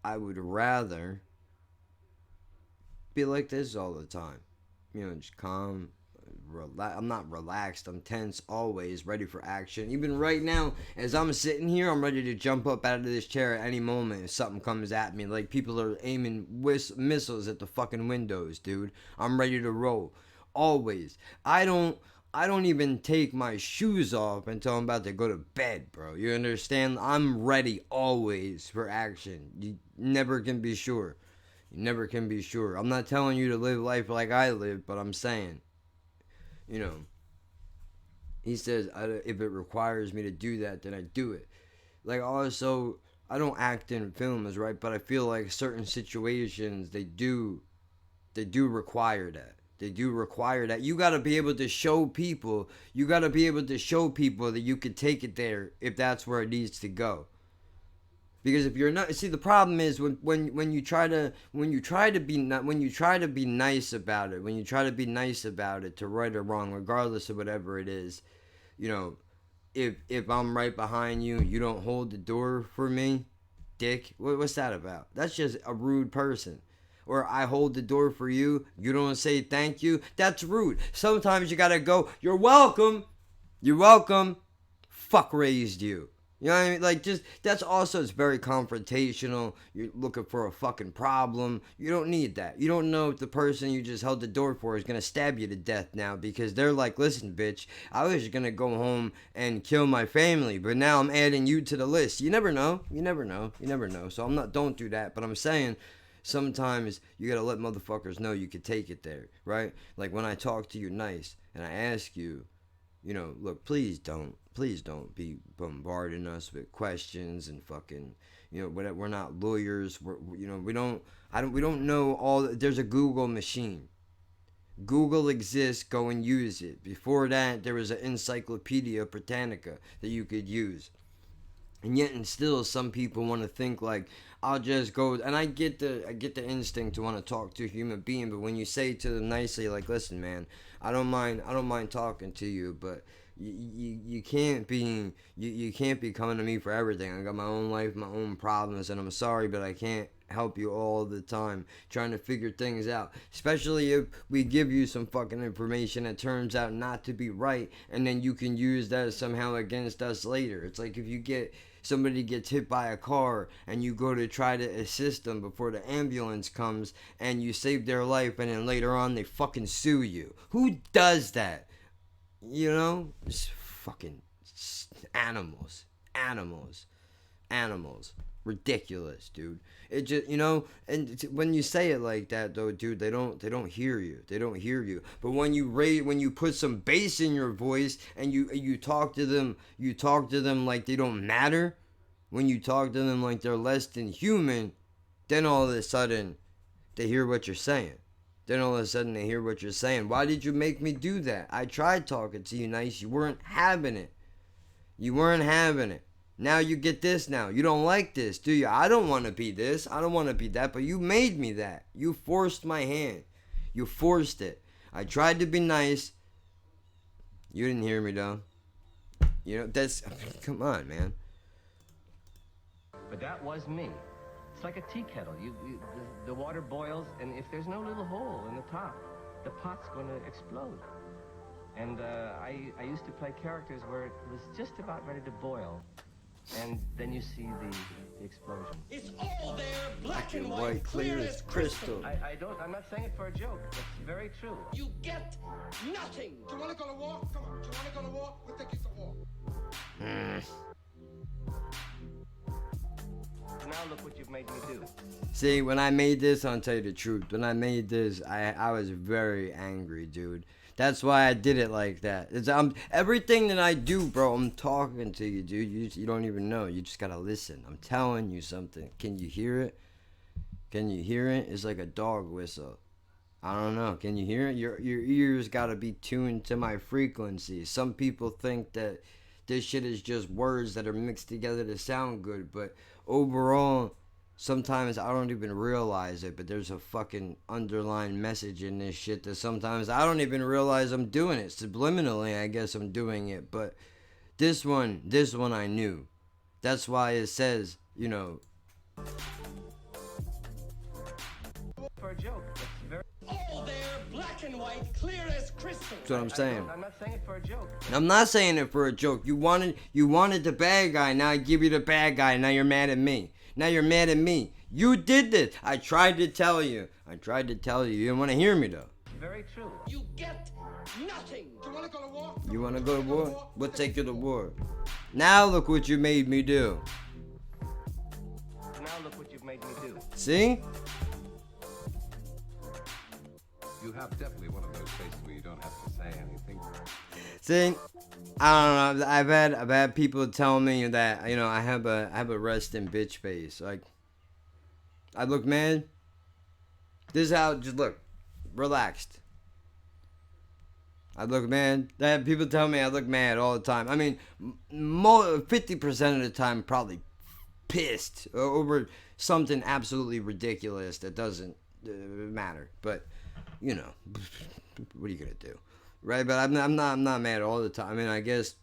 Speaker 1: I would rather be like this all the time. You know, just calm, I'm not relaxed, I'm tense always, ready for action. Even right now, as I'm sitting here, I'm ready to jump up out of this chair at any moment if something comes at me. Like, people are aiming missiles at the fucking windows, dude. I'm ready to roll. Always. I don't even take my shoes off until I'm about to go to bed, bro. You understand? I'm ready always for action. You never can be sure. You never can be sure. I'm not telling you to live life like I live, but I'm saying, you know, he says, if it requires me to do that, then I do it. Like, also, I don't act in films, right? But I feel like certain situations, they do require that. They do require that. You got to be able to show people. You got to be able to show people that you could take it there if that's where it needs to go. Because if you're not, see, the problem is when you try to be nice about it, to right or wrong, regardless of whatever it is, you know, if I'm right behind you, you don't hold the door for me, dick. What's that about? That's just a rude person. Or I hold the door for you, you don't say thank you. That's rude. Sometimes you gotta go, you're welcome. You're welcome. Fuck raised you. You know what I mean? Like, just, that's also, it's very confrontational. You're looking for a fucking problem. You don't need that. You don't know if the person you just held the door for is going to stab you to death now, because they're like, listen, bitch, I was going to go home and kill my family, but now I'm adding you to the list. You never know. You never know. You never know. So don't do that. But I'm saying, sometimes you got to let motherfuckers know you could take it there, right? Like, when I talk to you nice and I ask you, you know, look, please don't be bombarding us with questions and fucking, you know, we're not lawyers. We don't know all. There's a Google machine. Google exists. Go and use it. Before that, there was an Encyclopedia Britannica that you could use. And yet and still some people want to think like, I'll just go, and I get the instinct to want to talk to a human being, but when you say to them nicely, like, listen, man, I don't mind talking to you, but you can't be coming to me for everything. I got my own life, my own problems, and I'm sorry, but I can't help you all the time trying to figure things out, especially if we give you some fucking information that turns out not to be right, and then you can use that somehow against us later. It's like if you get somebody gets hit by a car and you go to try to assist them before the ambulance comes and you save their life, and then later on they fucking sue you. Who does that? You know? It's fucking animals. Ridiculous, dude. It just, you know, and when you say it like that though, dude, they don't hear you. They don't hear you. But when you put some bass in your voice and you talk to them like they don't matter, when you talk to them like they're less than human, then all of a sudden they hear what you're saying. Why did you make me do that? I tried talking to you nice. You weren't having it. Now you get this now. You don't like this, do you? I don't want to be this. I don't want to be that. But you made me that. You forced my hand. You forced it. I tried to be nice. You didn't hear me, though. You know, that's... Come on, man.
Speaker 14: But that was me. It's like a tea kettle. The water boils, and if there's no little hole in the top, the pot's going to explode. And I used to play characters where it was just about ready to boil. And then you see the explosion.
Speaker 16: It's all there, black and white, clear as crystal.
Speaker 14: I'm not saying it for a joke. It's very true.
Speaker 16: You get nothing. Do you want to go to war? Come on. Do you want to go to war? We'll take you to war.
Speaker 14: Now look what you've made me do.
Speaker 1: See, when I made this, I'll tell you the truth. When I made this, I was very angry, dude. That's why I did it like that. Everything that I do, bro, I'm talking to you, dude. You don't even know. You just gotta listen. I'm telling you something. Can you hear it? It's like a dog whistle. I don't know. Can you hear it? Your ears gotta be tuned to my frequency. Some people think that this shit is just words that are mixed together to sound good, but overall, sometimes I don't even realize it, but there's a fucking underlying message in this shit that sometimes I don't even realize I'm doing it. Subliminally, I guess I'm doing it, but this one I knew. That's why it says, you know...
Speaker 14: For a joke. It's very...
Speaker 16: All there, black and white, clear as crystal.
Speaker 1: That's what I'm saying.
Speaker 14: I'm not saying it for a joke.
Speaker 1: I'm not saying it for a joke. You wanted the bad guy, now I give you the bad guy, now you're mad at me. You did this. I tried to tell you. You didn't want to hear me, though.
Speaker 14: Very true.
Speaker 16: You get nothing. Do you want to go to war?
Speaker 1: You want to go to war? We'll take you to war. Now look what you made me do. See?
Speaker 15: You have definitely one of those faces where you don't have to say anything.
Speaker 1: See? I don't know. I've had people tell me that, you know, I have a resting bitch face. Like, I look mad. This is how, just look, relaxed. I look mad. People tell me I look mad all the time. I mean, 50% of the time, probably pissed over something absolutely ridiculous that doesn't matter. But, you know, what are you gonna do? Right, but I'm not mad all the time. I mean, I guess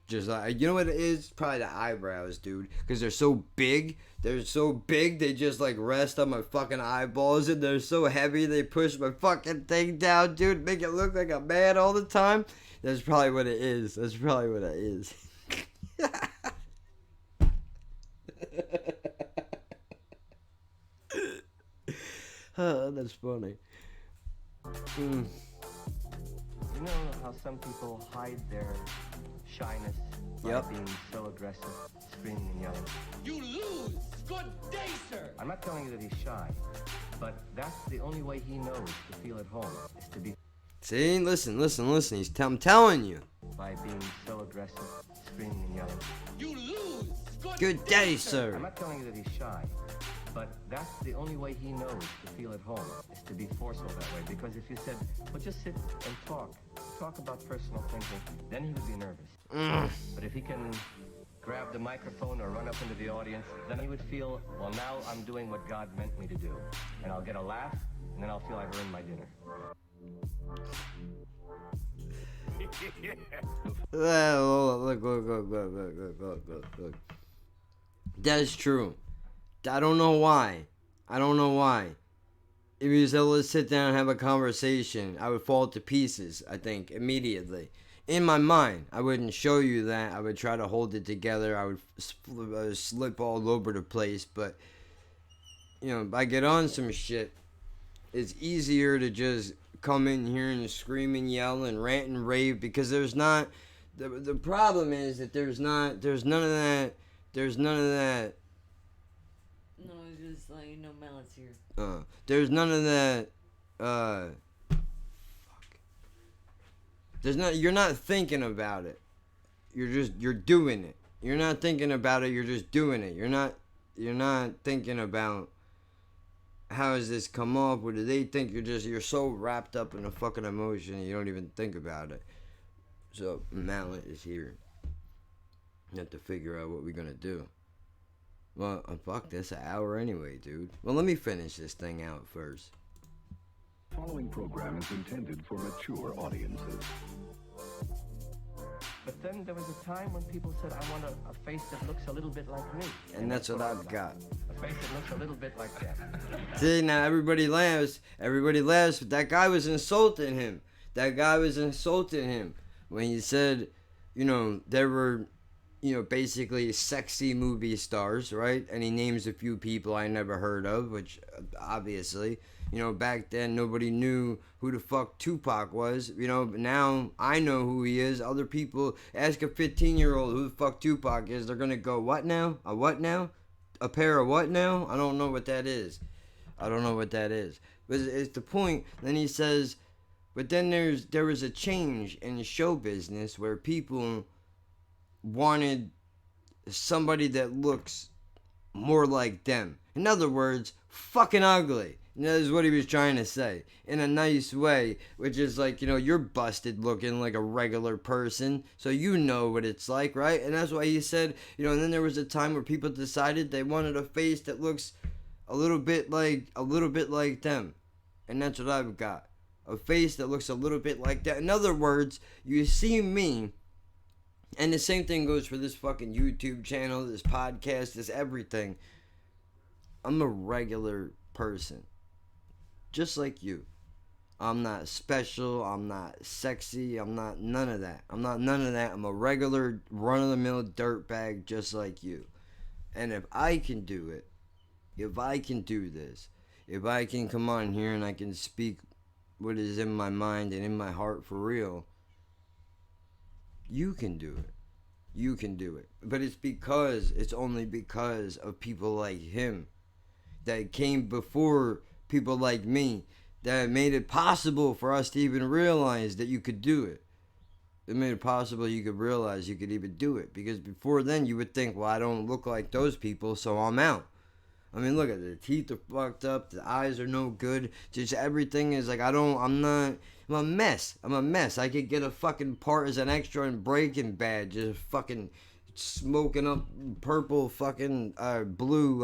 Speaker 1: just you know what it is? Probably the eyebrows, dude. Because they're so big. They just like rest on my fucking eyeballs, and they're so heavy they push my fucking thing down, dude. Make it look like I'm mad all the time. That's probably what it is. Oh, that's funny.
Speaker 14: You know how some people hide their shyness by being so aggressive, screaming and yelling?
Speaker 16: You lose! Good day, sir!
Speaker 14: I'm not telling you that he's shy, but that's the only way he knows to feel at home, is to be...
Speaker 1: See? Listen. I'm telling you.
Speaker 14: By being so aggressive, screaming and yelling.
Speaker 16: You lose!
Speaker 1: Good day, sir!
Speaker 14: I'm not telling you that he's shy, but that's the only way he knows to feel at home, is to be forceful that way. Because if you said, well, just sit and talk about personal things, then he would be nervous. But if he can grab the microphone or run up into the audience, then he would feel, well, now I'm doing what God meant me to do. And I'll get a laugh, and then I'll feel I've earned my dinner.
Speaker 1: Look. That's true. I don't know why. If you said, let's sit down and have a conversation, I would fall to pieces, I think, immediately. In my mind, I wouldn't show you that. I would try to hold it together. I would slip all over the place. But, if I get on some shit, it's easier to just come in here and scream and yell and rant and rave, because there's not... The problem is that there's none of that...
Speaker 4: No, it's just like, no malice here.
Speaker 1: There's none of that, you're not thinking about it. You're doing it. You're not thinking about it, you're just doing it. You're not thinking about how does this come off, what do they think? You're so wrapped up in a fucking emotion, you don't even think about it. So, Mallet is here. You have to figure out what we're gonna do. Well, fuck, that's an hour anyway, dude. Well, let me finish this thing out first.
Speaker 2: The following program is intended for mature audiences.
Speaker 14: But then there was a time when people said, I want a face that looks a little bit like me.
Speaker 1: And that's what I've got.
Speaker 14: A face that looks a little bit like that.
Speaker 1: See, now everybody laughs, but that guy was insulting him. When he said, there were... basically sexy movie stars, right? And he names a few people I never heard of, which obviously, back then nobody knew who the fuck Tupac was. Now I know who he is. Other people ask a 15-year-old who the fuck Tupac is, they're gonna go, what now? A what now? A pair of what now? I don't know what that is. But it's the point. Then he says, but then there was a change in show business where people wanted somebody that looks more like them. In other words, fucking ugly. And that is what he was trying to say. In a nice way, which is like, you're busted looking like a regular person, so you know what it's like, right? And that's why he said, and then there was a time where people decided they wanted a face that looks a little bit like them. And that's what I've got. A face that looks a little bit like that. In other words, you see me. And the same thing goes for this fucking YouTube channel, this podcast, this everything. I'm a regular person. Just like you. I'm not special. I'm not sexy. I'm not none of that. I'm a regular, run-of-the-mill dirtbag just like you. And if I can do it, if I can do this, if I can come on here and I can speak what is in my mind and in my heart for real, you can do it. You can do it. But it's only because of people like him that came before people like me that made it possible for us to even realize that you could do it. It made it possible you could realize you could even do it. Because before then you would think, well, I don't look like those people, so I'm out. I mean, look at it. The teeth are fucked up. The eyes are no good. Just everything is like, I'm a mess. I could get a fucking part as an extra in Breaking Bad. Just fucking smoking up purple fucking blue,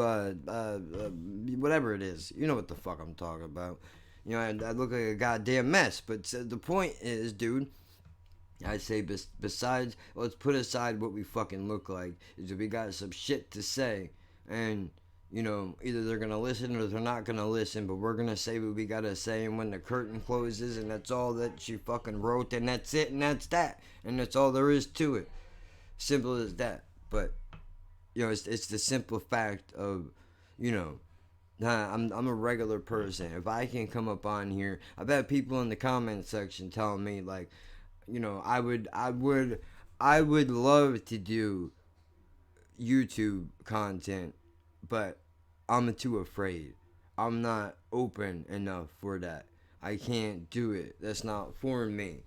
Speaker 1: whatever it is. You know what the fuck I'm talking about. I look like a goddamn mess. But the point is, dude, I say besides, let's put aside what we fucking look like, is that we got some shit to say. And... either they're going to listen or they're not going to listen, but we're going to say what we got to say, and when the curtain closes, and that's all that she fucking wrote, and that's it, and that's that, and that's all there is to it. Simple as that. But, it's the simple fact of, I'm a regular person. If I can come up on here, I've had people in the comment section telling me, like, I would love to do YouTube content, but I'm too afraid. I'm not open enough for that. I can't do it. That's not for me.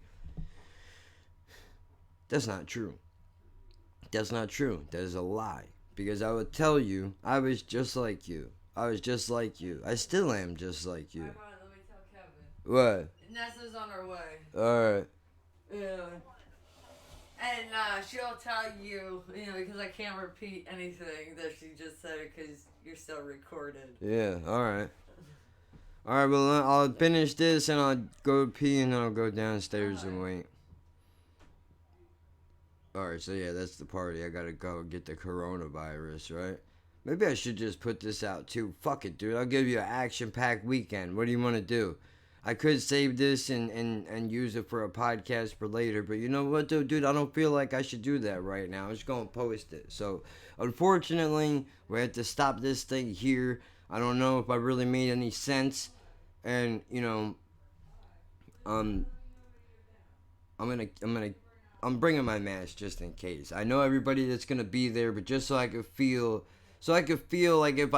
Speaker 1: That's not true. That is a lie. Because I would tell you, I was just like you. I still am just like you.
Speaker 4: Alright, let me tell Kevin.
Speaker 1: What?
Speaker 4: Nessa's on her way.
Speaker 1: Alright.
Speaker 4: Yeah. And she'll tell you, because I can't repeat anything that she just said because you're still recorded.
Speaker 1: Yeah, alright. Alright, well, I'll finish this and I'll go pee and then I'll go downstairs and wait. Alright, so yeah, that's the party. I gotta go get the coronavirus, right? Maybe I should just put this out too. Fuck it, dude. I'll give you an action-packed weekend. What do you want to do? I could save this and use it for a podcast for later, but you know what, dude? I don't feel like I should do that right now. I'm just going to post it. So, unfortunately, we have to stop this thing here. I don't know if I really made any sense. And, I'm bringing my mask just in case. I know everybody that's going to be there, but just so I could feel like if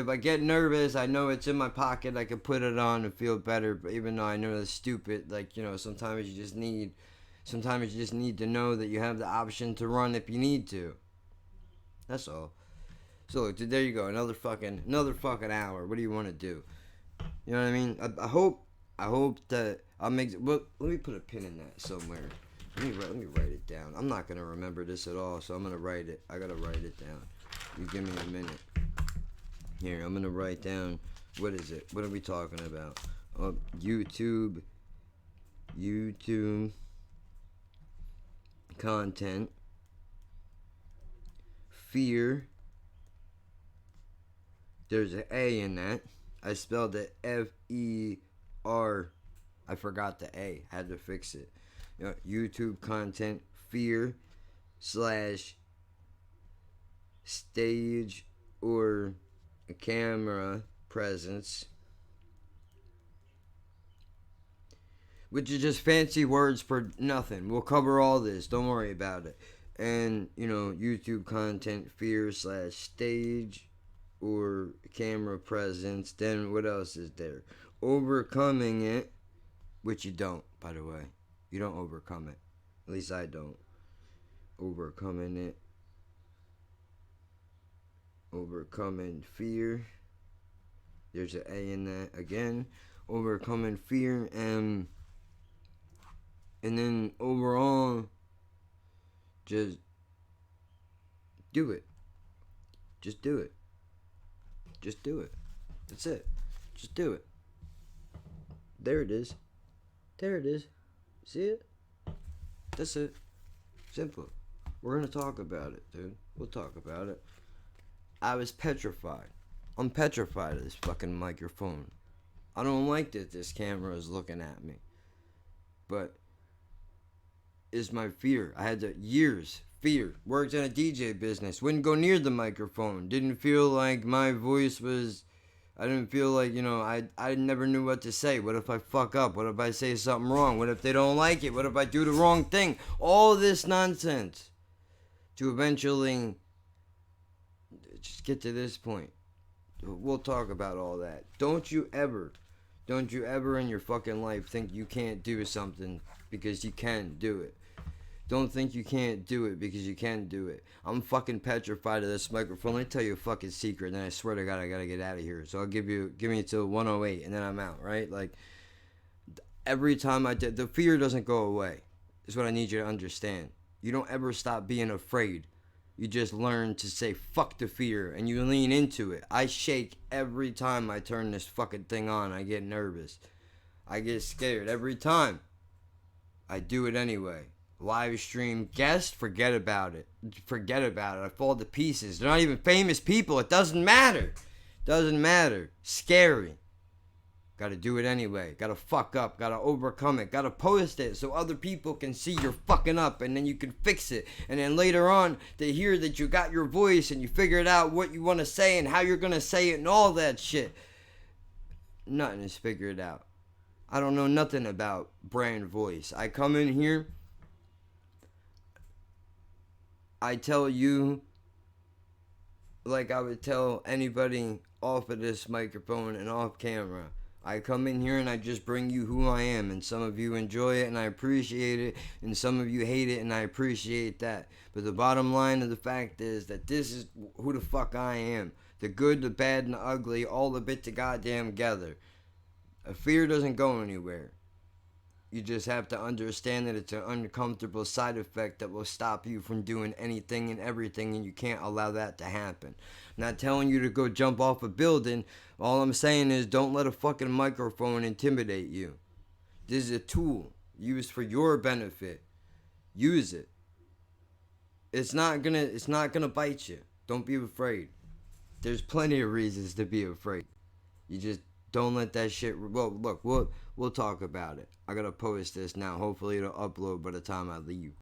Speaker 1: I get nervous, I know it's in my pocket, I can put it on and feel better. But even though I know that's stupid, sometimes you just need to know that you have the option to run if you need to. That's all. So look, there you go, another fucking hour. What do you want to do? You know what I mean? I hope that I'll make. Well, let me put a pin in that somewhere. Let me write it down. I'm not gonna remember this at all, so I'm gonna write it. I gotta write it down. You give me a minute. Here, I'm gonna write down. What is it? What are we talking about? YouTube content. Fear. There's an A in that. I spelled it F-E-R. I forgot the A. Had to fix it. YouTube content. Fear / stage or a camera presence, which is just fancy words for nothing. We'll cover all this, don't worry about it. And YouTube content, fear / stage or camera presence. Then what else is there? Overcoming it, which you don't, by the way. You don't overcome it. At least I don't. Overcoming it. Overcoming fear. There's an A in that again. Overcoming fear, and then overall, just do it. Just do it. Just do it. That's it. Just do it. There it is. There it is. See it? That's it. Simple. We're gonna talk about it, dude. We'll talk about it. I was petrified. I'm petrified of this fucking microphone. I don't like that this camera is looking at me. But it's my fear. I had fear. Worked in a DJ business. Wouldn't go near the microphone. Didn't feel like my voice was... I didn't feel like, I never knew what to say. What if I fuck up? What if I say something wrong? What if they don't like it? What if I do the wrong thing? All this nonsense. To eventually... just get to this point. We'll talk about all that. Don't you ever in your fucking life think you can't do something because you can do it. Don't think you can't do it because you can do it. I'm fucking petrified of this microphone. Let me tell you a fucking secret, and then I swear to God I gotta get out of here. So I'll give me until 108, and then I'm out, right? Like, every time the fear doesn't go away. Is what I need you to understand. You don't ever stop being afraid. You just learn to say fuck the fear and you lean into it. I shake every time I turn this fucking thing on. I get nervous. I get scared every time. I do it anyway. Live stream guest, forget about it. Forget about it. I fall to pieces. They're not even famous people. It doesn't matter. Doesn't matter. Scary. Gotta do it anyway. Gotta fuck up. Gotta overcome it. Gotta post it so other people can see you're fucking up and then you can fix it. And then later on, they hear that you got your voice and you figured out what you want to say and how you're gonna say it and all that shit. Nothing is figured out. I don't know nothing about brand voice. I come in here. I tell you like I would tell anybody off of this microphone and off camera. I come in here and I just bring you who I am, and some of you enjoy it and I appreciate it, and some of you hate it and I appreciate that. But the bottom line of the fact is that this is who the fuck I am. The good, the bad, and the ugly, all of it to goddamn together. A fear doesn't go anywhere. You just have to understand that it's an uncomfortable side effect that will stop you from doing anything and everything, and you can't allow that to happen. I'm not telling you to go jump off a building. All I'm saying is don't let a fucking microphone intimidate you. This is a tool used for your benefit. Use it. It's not gonna bite you. Don't be afraid. There's plenty of reasons to be afraid. You just don't let that shit. Well, look, we'll talk about it. I gotta post this now. Hopefully it'll upload by the time I leave.